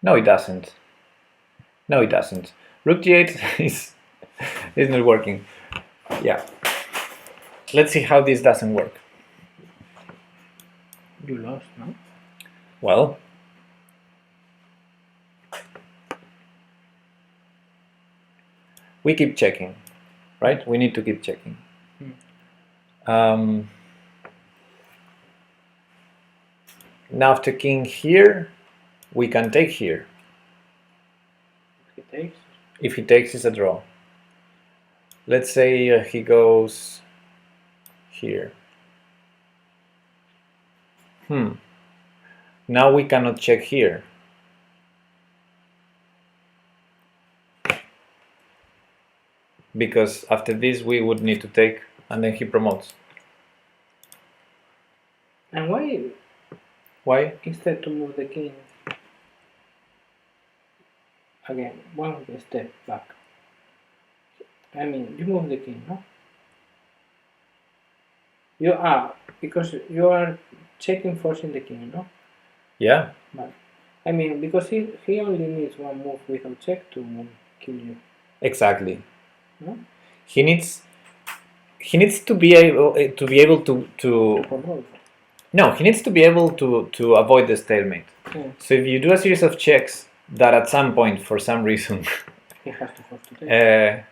No, it doesn't. No, it doesn't. Rook g8 is not working. Yeah. Let's see how this doesn't work. You lost, no? Well, we keep checking, right? We need to keep checking. Now after king here, we can take here. If he takes. If he takes, it's a draw. Let's say he goes here. Now we cannot check here. Because after this we would need to take, and then he promotes. And why? Why? Instead to move the king. Again, one step back. I mean, you move the king, no? You are because you are checking forcing the king, no? Yeah, But I mean, because he only needs one move without check to kill you, exactly. no? He needs to be able to Promote. no, he needs to be able to avoid the stalemate. Yeah, So if you do a series of checks that at some point, for some reason, he has to force to take.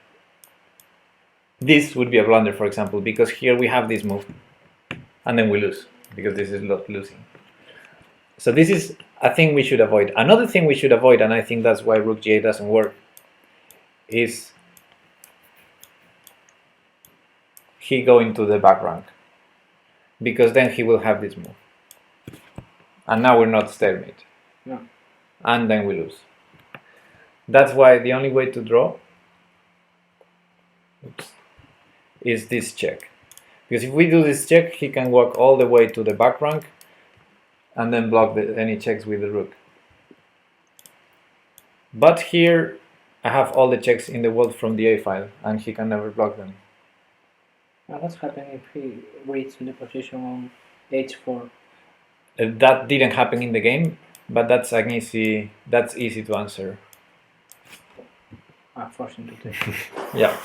this would be a blunder, for example, because here we have this move, and then we lose because this is not losing. So this is a thing we should avoid. Another thing we should avoid, and I think that's why Rook G8 doesn't work, is he going to the back rank, because then he will have this move, and now we're not stalemate, No. and then we lose. That's why the only way to draw is this check, because if we do this check, he can walk all the way to the back rank and then block any checks with the rook. But here I have all the checks in the world from the A file, and he can never block them. Now what's happening if he waits in the position on h4? That didn't happen in the game, but that's easy to answer. Forcing to take. Yeah.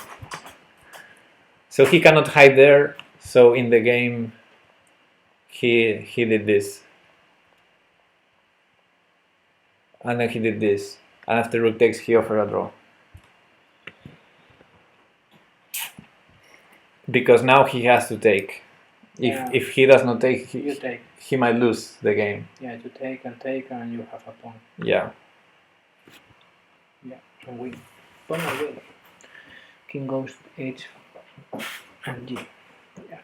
So he cannot hide there. So in the game, he did this, and then he did this, and after rook takes, he offered a draw. Because now he has to take. If he does not take, he might lose the game. Yeah, to take, and you have a pawn. Yeah. Yeah, and win. Pawn and win. King goes h and g. Yeah.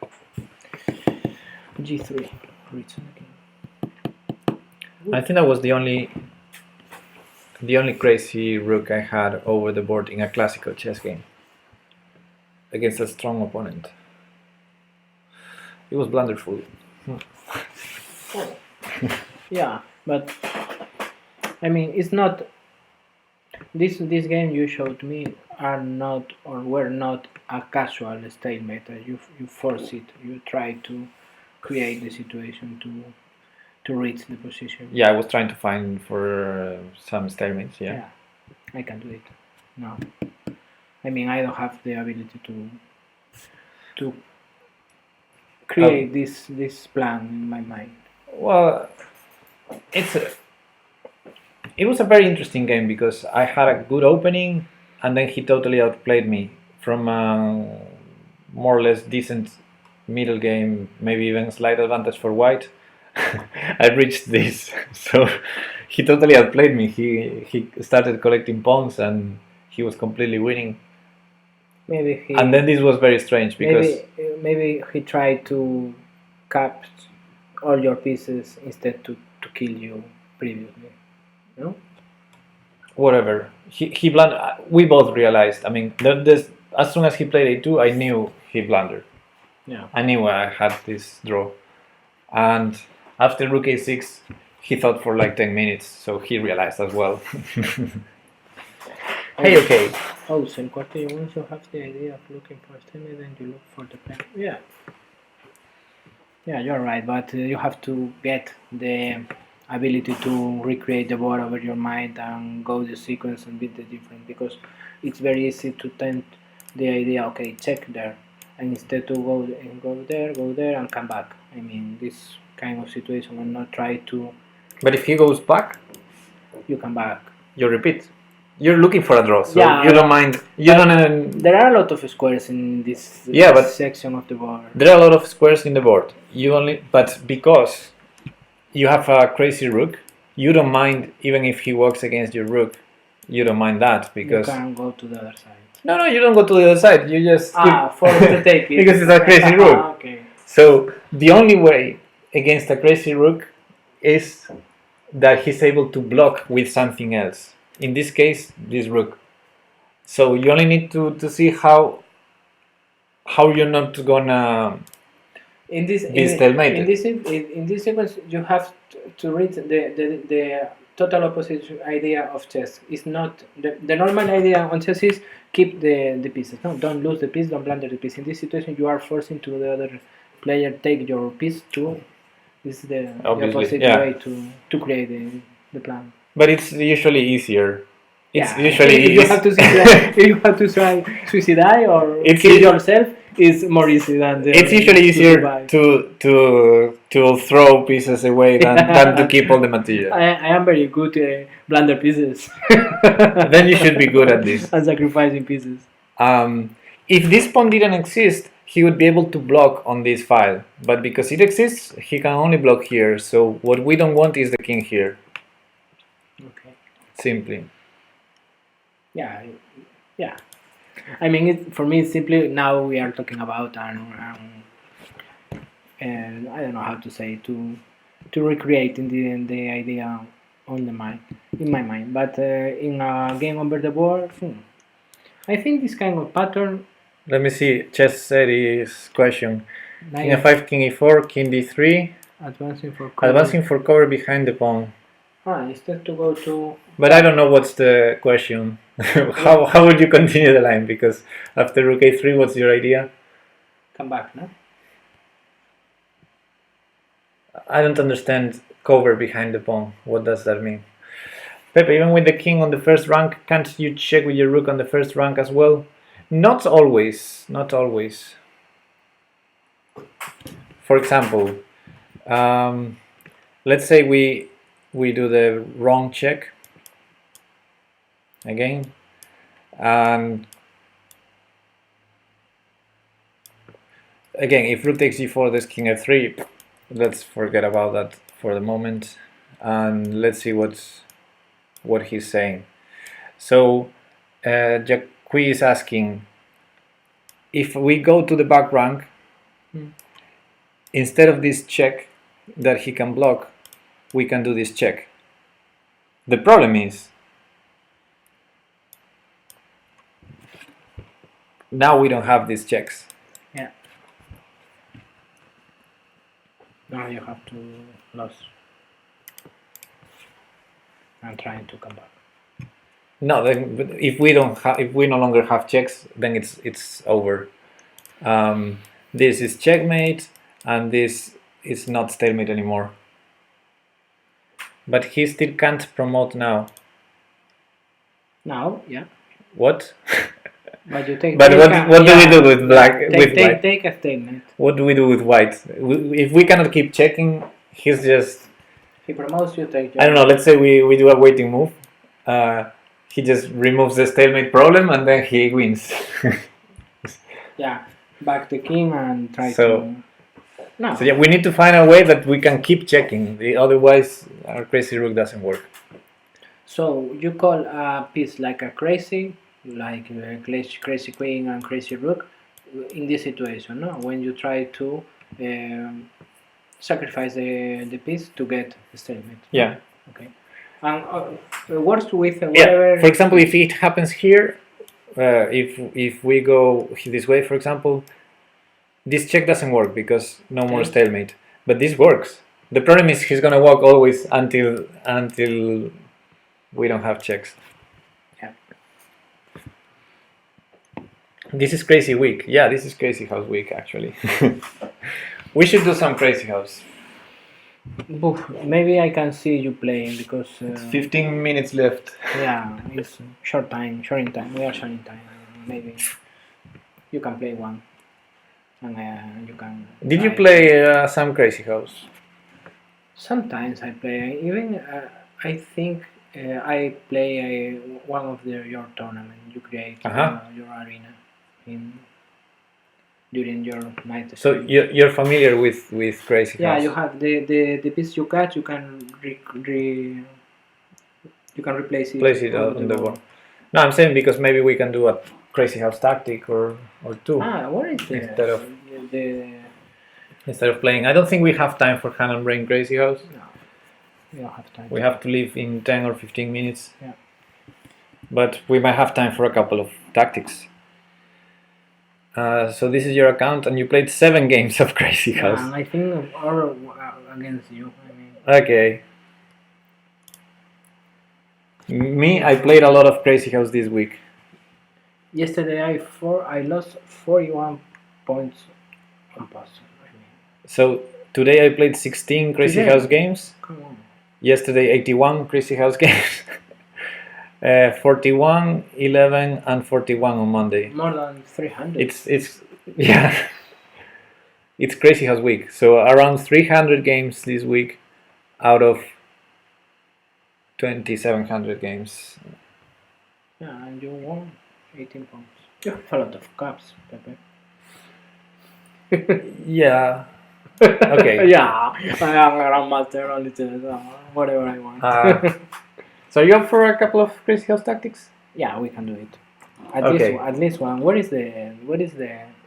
g3. Reach on the king. I think that was the only crazy rook I had over the board in a classical chess game against a strong opponent. It was blunderful. Yeah, but I mean, it's not. This game you showed me were not a casual stalemate. You force it. You try to create the situation to reach the position. Yeah, I was trying to find for some stalemates. Yeah, I can do it. No, I mean I don't have the ability to create this plan in my mind. Well, it was a very interesting game because I had a good opening, and then he totally outplayed me from a more or less decent middle game, maybe even slight advantage for white. I reached this, so he totally outplayed me. He started collecting pawns, and he was completely winning. And then this was very strange because maybe he tried to cap all your pieces instead to kill you previously. No? Whatever. He blundered. We both realized. I mean, as soon as he played a2, I knew he blundered. Yeah. I knew I had this draw. And after rook a6, he thought for like 10 minutes, so he realized as well. Hey, okay. Oh, so in Kuartillo, once you have the idea of looking for a stalemate, then you look for the pen. Yeah. Yeah, you're right, but you have to get the ability to recreate the board over your mind and go the sequence and beat the difference, because it's very easy to tempt the idea, okay, check there, and instead to go there and come back. I mean, this kind of situation and not try to. But if he goes back, you come back. You repeat. You're looking for a draw, so you don't mind. You don't. There are a lot of squares in this section of the board. There are a lot of squares in the board. But because you have a crazy rook, you don't mind even if he walks against your rook. You don't mind that because you can go to the other side. No, you don't go to the other side. You just force to take it because it's a crazy rook. Okay. So the only way against a crazy rook is that he's able to block with something else. In this case, this rook. So you only need to see how you're not gonna in this sequence you have to read the total opposite idea of chess. It's not the normal idea on chess is keep the pieces. No, don't lose the piece, don't blunder the piece. In this situation, you are forcing to the other player take your piece too. This is the Obviously, opposite yeah. way to create the plan. But it's usually easier. It's Yeah, usually if you have to suicide, if you have to suicide or It's kill easy- yourself, it's more easy than it's usually to easier survive. to throw pieces away than to keep all the material. I am very good blunder pieces. Then you should be good at this. And sacrificing pieces. If this pawn didn't exist, he would be able to block on this file. But because it exists, he can only block here. So what we don't want is the king here. Okay. Simply. Yeah, yeah. I mean, for me, it's simply now we are talking about and I don't know how to say to recreate in the idea on the mind in my mind. But in a game over the board, I think this kind of pattern. Let me see. Chess series question. King Like f5, king e4, king d3. advancing for cover. Advancing for cover behind the pawn. Instead to go to. But I don't know what's the question. how would you continue the line? Because after rook a3, what's your idea? Come back, no? I don't understand cover behind the pawn. What does that mean? Pepe, even with the king on the first rank, can't you check with your rook on the first rank as well? Not always. Not always. For example, let's say we do the wrong check again, and again, if rook takes g4, there's king f3. Let's forget about that for the moment, and let's see what he's saying. So Jacqui is asking, if we go to the back rank, instead of this check that he can block, we can do this check. The problem is, now we don't have these checks. Yeah. Now you have to lose. I'm trying to come back. No, then if we no longer have checks, then it's over. This is checkmate, and this is not stalemate anymore. But he still can't promote now. Now, yeah. What? But you take. But take what do we do with black? With take, white? take a statement. What do we do with white? If we cannot keep checking, he's just. He promotes you, take. I don't know. Let's say we do a waiting move. He just removes the stalemate problem, and then he wins. Yeah, back the king and try So- to. No. So yeah, we need to find a way that we can keep checking. Otherwise, our crazy rook doesn't work. So you call a piece like a crazy, like crazy queen and crazy rook, in this situation, no? When you try to sacrifice the piece to get a stalemate. Yeah. Okay. And works with Yeah. whatever. For example, if it happens here, if we go this way, for example, this check doesn't work because no more Okay. stalemate. But this works. The problem is he's gonna walk always until we don't have checks. Yeah. This is crazy week. Yeah, this is crazy house week actually. We should do some crazy house. Oof, maybe I can see you playing because. 15 minutes left. Yeah, it's short in time. We are short in time. Maybe you can play one, and you can. Did you try. play some crazy house? Sometimes I play. Even I think I play one of your tournament you create your arena during your night. So you're familiar with crazy Yeah, house? you have the piece you catch. You can you can replace it. Place it on the board. No, I'm saying because maybe we can do a crazy house tactic or two Where is instead of playing. I don't think we have time for hand and brain crazy house. No, we don't have time. We have to leave in 10 or 15 minutes. Yeah. But we might have time for a couple of tactics. So this is your account, and you played 7 games of crazy house. And I think or against you. I mean. Okay. Me, I played a lot of crazy house this week. Yesterday I lost 41 points on puzzle. I mean, So today I played 16 Crazy Today? House games. Come on. Yesterday 81 Crazy House games. 41, 11, and 41 on Monday. More than 300. It's yeah. It's Crazy House week. So around 300 games this week out of 2,700 games. Yeah, and you won 18 points. You have a lot of cups, Pepe. Yeah. Okay. Yeah, I am a grandmaster only to whatever I want. So you up for a couple of Crazy House tactics? Yeah, we can do it. Okay. At least one. What is the?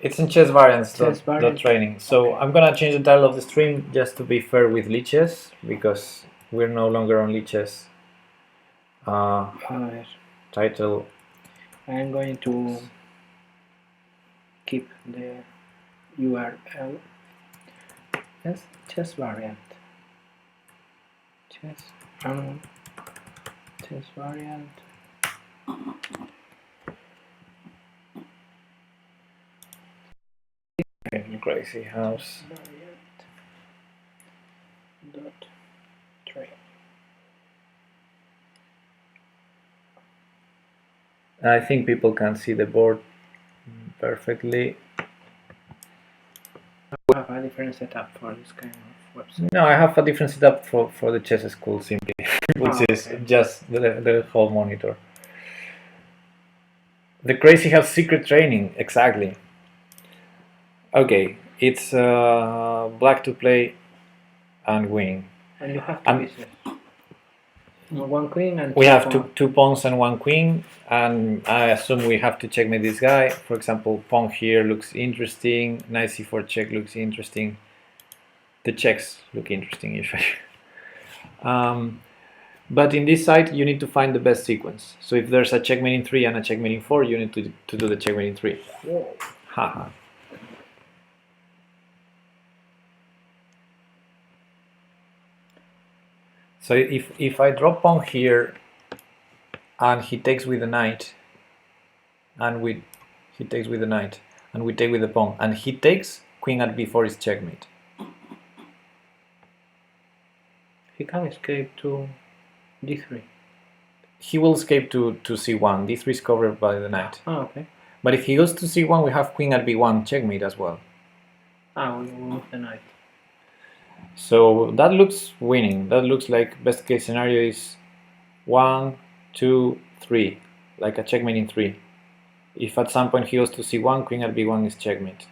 It's in chess variants, Chess variant? training. So Okay. I'm gonna change the title of the stream just to be fair with Lichess because we're no longer on Lichess. A ver, Title. I'm going to keep the URL. Yes, chess variant. Chess variant. Crazy House. Variant. Dot train. I think people can see the board perfectly. I have a different setup for this kind of website. No, I have a different setup for the chess school simply, which is Okay. just the whole monitor. The Crazy House secret training, exactly. Okay, it's black to play and win. And you have two pieces. One queen and We two have pawn. two pawns and one queen, and I assume we have to checkmate this guy. For example, pawn here looks interesting, knight c4 check looks interesting. The checks look interesting usually. But in this side, you need to find the best sequence. So if there's a checkmate in 3 and a checkmate in 4, you need to do the checkmate in 3. Whoa. Haha. So if I drop pawn here and he takes with the knight, and he takes with the knight, and we take with the pawn, and he takes, queen at b4 is checkmate. He can escape to d3. He will escape to c1. d3 is covered by the knight. Ah, okay. But if he goes to c1, we have queen at b1 checkmate as well. Ah, we move the knight. So that looks winning. That looks like best case scenario is 1, 2, 3, like a checkmate in 3. If at some point he goes to c1, queen at b1 is checkmate.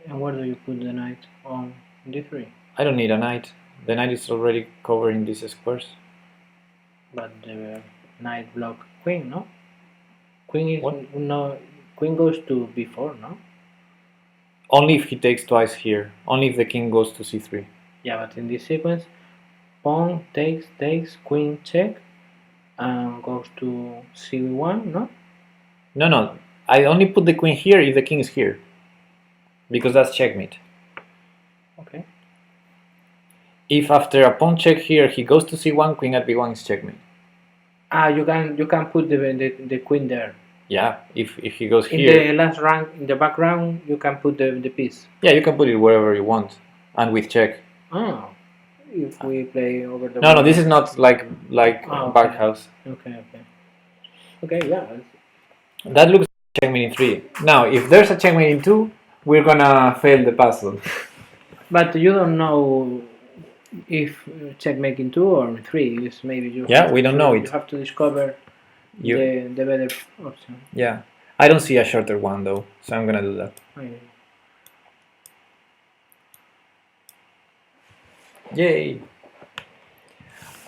And where do you put the knight? On d3? I don't need a knight. The knight is already covering these squares. But the knight block queen, no? Queen is What? no. Queen goes to b4, no? Only if he takes twice here. Only if the king goes to c3. Yeah, but in this sequence, pawn takes, queen check, and goes to c1, no? No. I only put the queen here if the king is here. Because that's checkmate. Okay. If after a pawn check here he goes to c1, queen at b1 is checkmate. Ah, you can put the queen there. Yeah, if he goes In here. the last rank, in the background, you can put the piece. Yeah, you can put it wherever you want, and with check. Oh, if we play over the. No, this is not like okay. back house. Okay, yeah. That looks like checkmate in 3. Now, if there's a checkmate in 2, we're gonna fail the puzzle. But you don't know if checkmate in 2 or in 3. It's maybe you. Yeah, we don't know it. You have to discover the better option. Yeah, I don't see a shorter one though, so I'm gonna do that. Okay. Yay!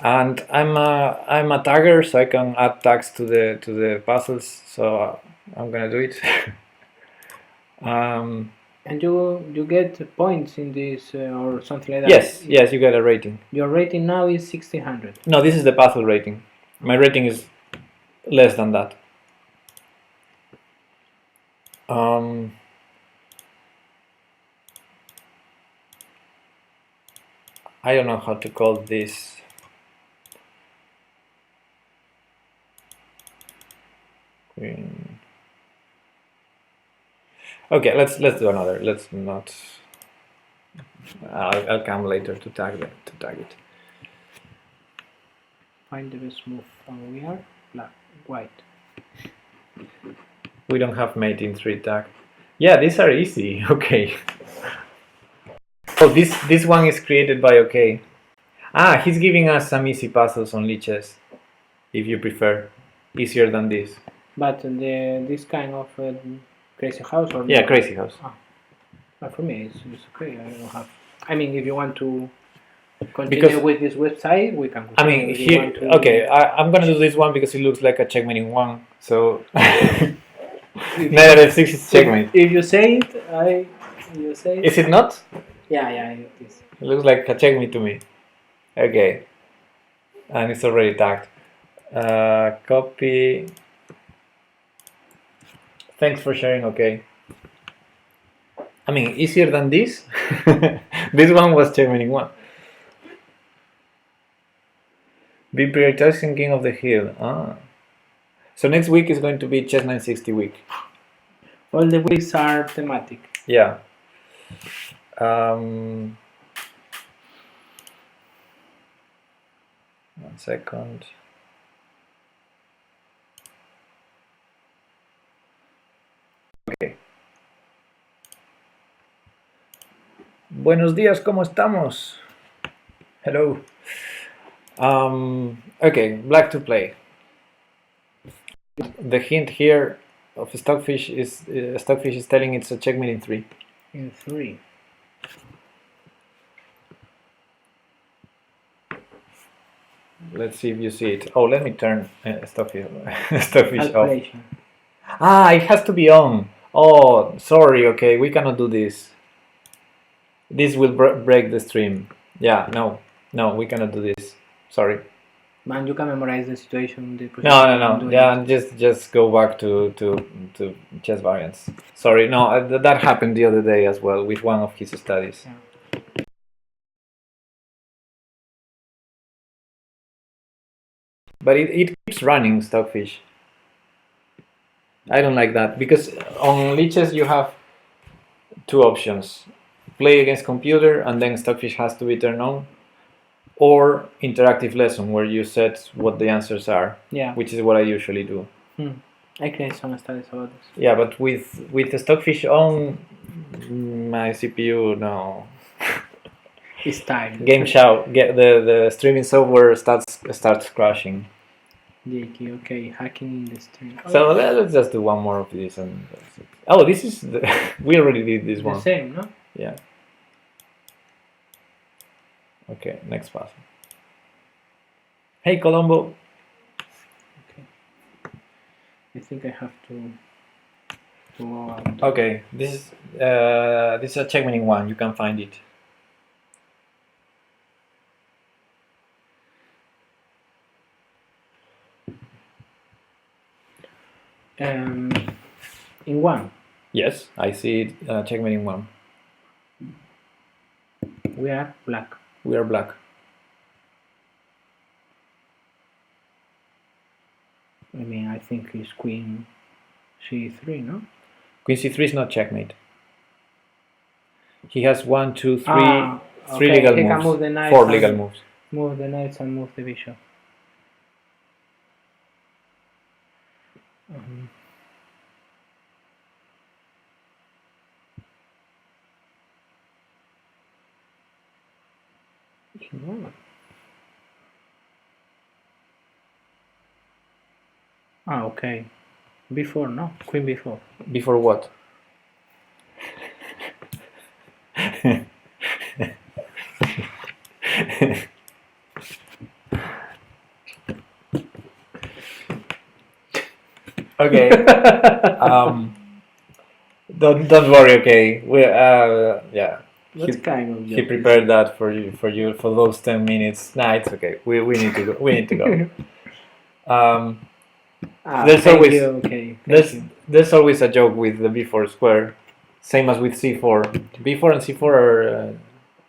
And I'm a tagger, so I can add tags to the puzzles. So I'm gonna do it. And you get points in this or something like that. Yes, you get a rating. Your rating now is 1600. No, this is the puzzle rating. My rating is less than that. I don't know how to call this. Queen. Okay, let's do another. Let's not I'll come later to tag it. Find the best move. And we are black, white. We don't have mate in 3 tag. Yeah, these are easy. Okay. Oh, this one is created by OK. Ah, he's giving us some easy puzzles on liches, if you prefer. Easier than this. But this kind of crazy house or Yeah, no? crazy house. But for me, it's okay. I don't have. I mean, if you want to continue Because- with this website, we can. I Continue. mean, If you here, want to- okay, I'm gonna do this one because it looks like a checkmating one. So If knight f6 is checkmate. If you say it, you say it. Is it not? Yeah, it is. It looks like a checkmate to me. Okay, and it's already tagged. Copy. Thanks for sharing. Okay. I mean, easier than this. This one was checkmating one. Be prioritizing King of the Hill. Ah. So next week is going to be chess 960 week. All the weeks are thematic. Yeah. One second. Okay. Buenos días, ¿cómo estamos? Hello. Okay, black to play. The hint here of Stockfish is telling it's a checkmate in 3. In 3. Let's see if you see it. Oh, let me turn Stockfish off. Calculation. Ah, it has to be on. Oh, sorry. Okay, we cannot do this. This will break the stream. Yeah, no, we cannot do this. Sorry. Man, you can memorize the situation. The position No. and do Yeah, it. just go back to chess variants. Sorry, no, that happened the other day as well with one of his studies. Yeah. But it keeps running, Stockfish. I don't like that because on liches you have 2 options: play against computer and then Stockfish has to be turned on, or interactive lesson where you set what the answers are. Yeah. Which is what I usually do. I create some studies about this. Yeah, but with the Stockfish on, my CPU no. It's time. Game shout. Get the streaming software starts crashing. JK, okay, hacking in the stream. So let's just do one more of this and that's it. Oh, this is we already did this the one. same, no? Yeah. Okay, next puzzle. Hey, Colombo. Okay. I think I have to go out. Okay, this is a checkmating one. You can find it. In 1. Yes, I see it. Checkmating one. We are black. We are black. I mean, I think it's Queen C3, no? Queen C3 is not checkmate. He has 1, 2, 3, 3 okay. legal He can moves. move the knights 4 and legal moves. Move the knights and move the bishop. No. Okay. Before, no? Queen before. Before what? Okay. Don't worry. Okay. We yeah. What kind of He job prepared that for you for those 10 minutes. Nah, it's okay. We need to go. We need to go. There's thank always- you. Okay. Thank you. There's always a joke with the b4 square, same as with c4. b4 and c4 are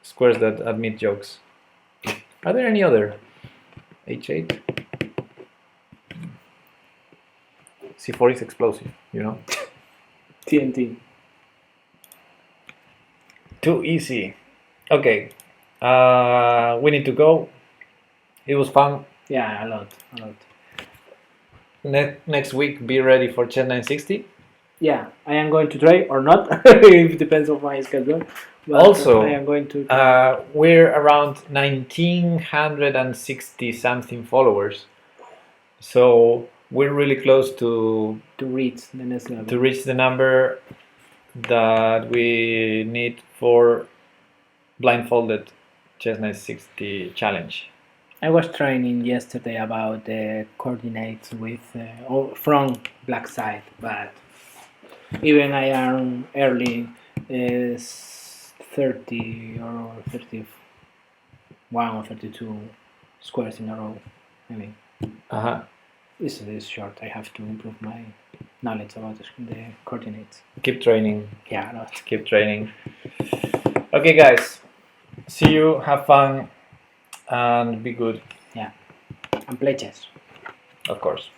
squares that admit jokes. Are there any other? h8. c4 is explosive, you know. TNT. Too easy. Okay, we need to go. It was fun. Yeah, a lot. Next week, be ready for chess 960. Yeah, I am going to try or not. It depends on my schedule. But Also, I am going to try. we're around 1960 something followers, so we're really close to reach the next level. to reach the number that we need for blindfolded chess 960 challenge. I was training yesterday about the coordinates with from black side, but even I am early is 30 or 31 or 32 squares in a row. I mean, this is short. I have to improve my knowledge about the coordinates. Keep training. Yeah, a lot. Keep training. Okay, guys. See you. Have fun, and be good. Yeah, and play chess. Of course.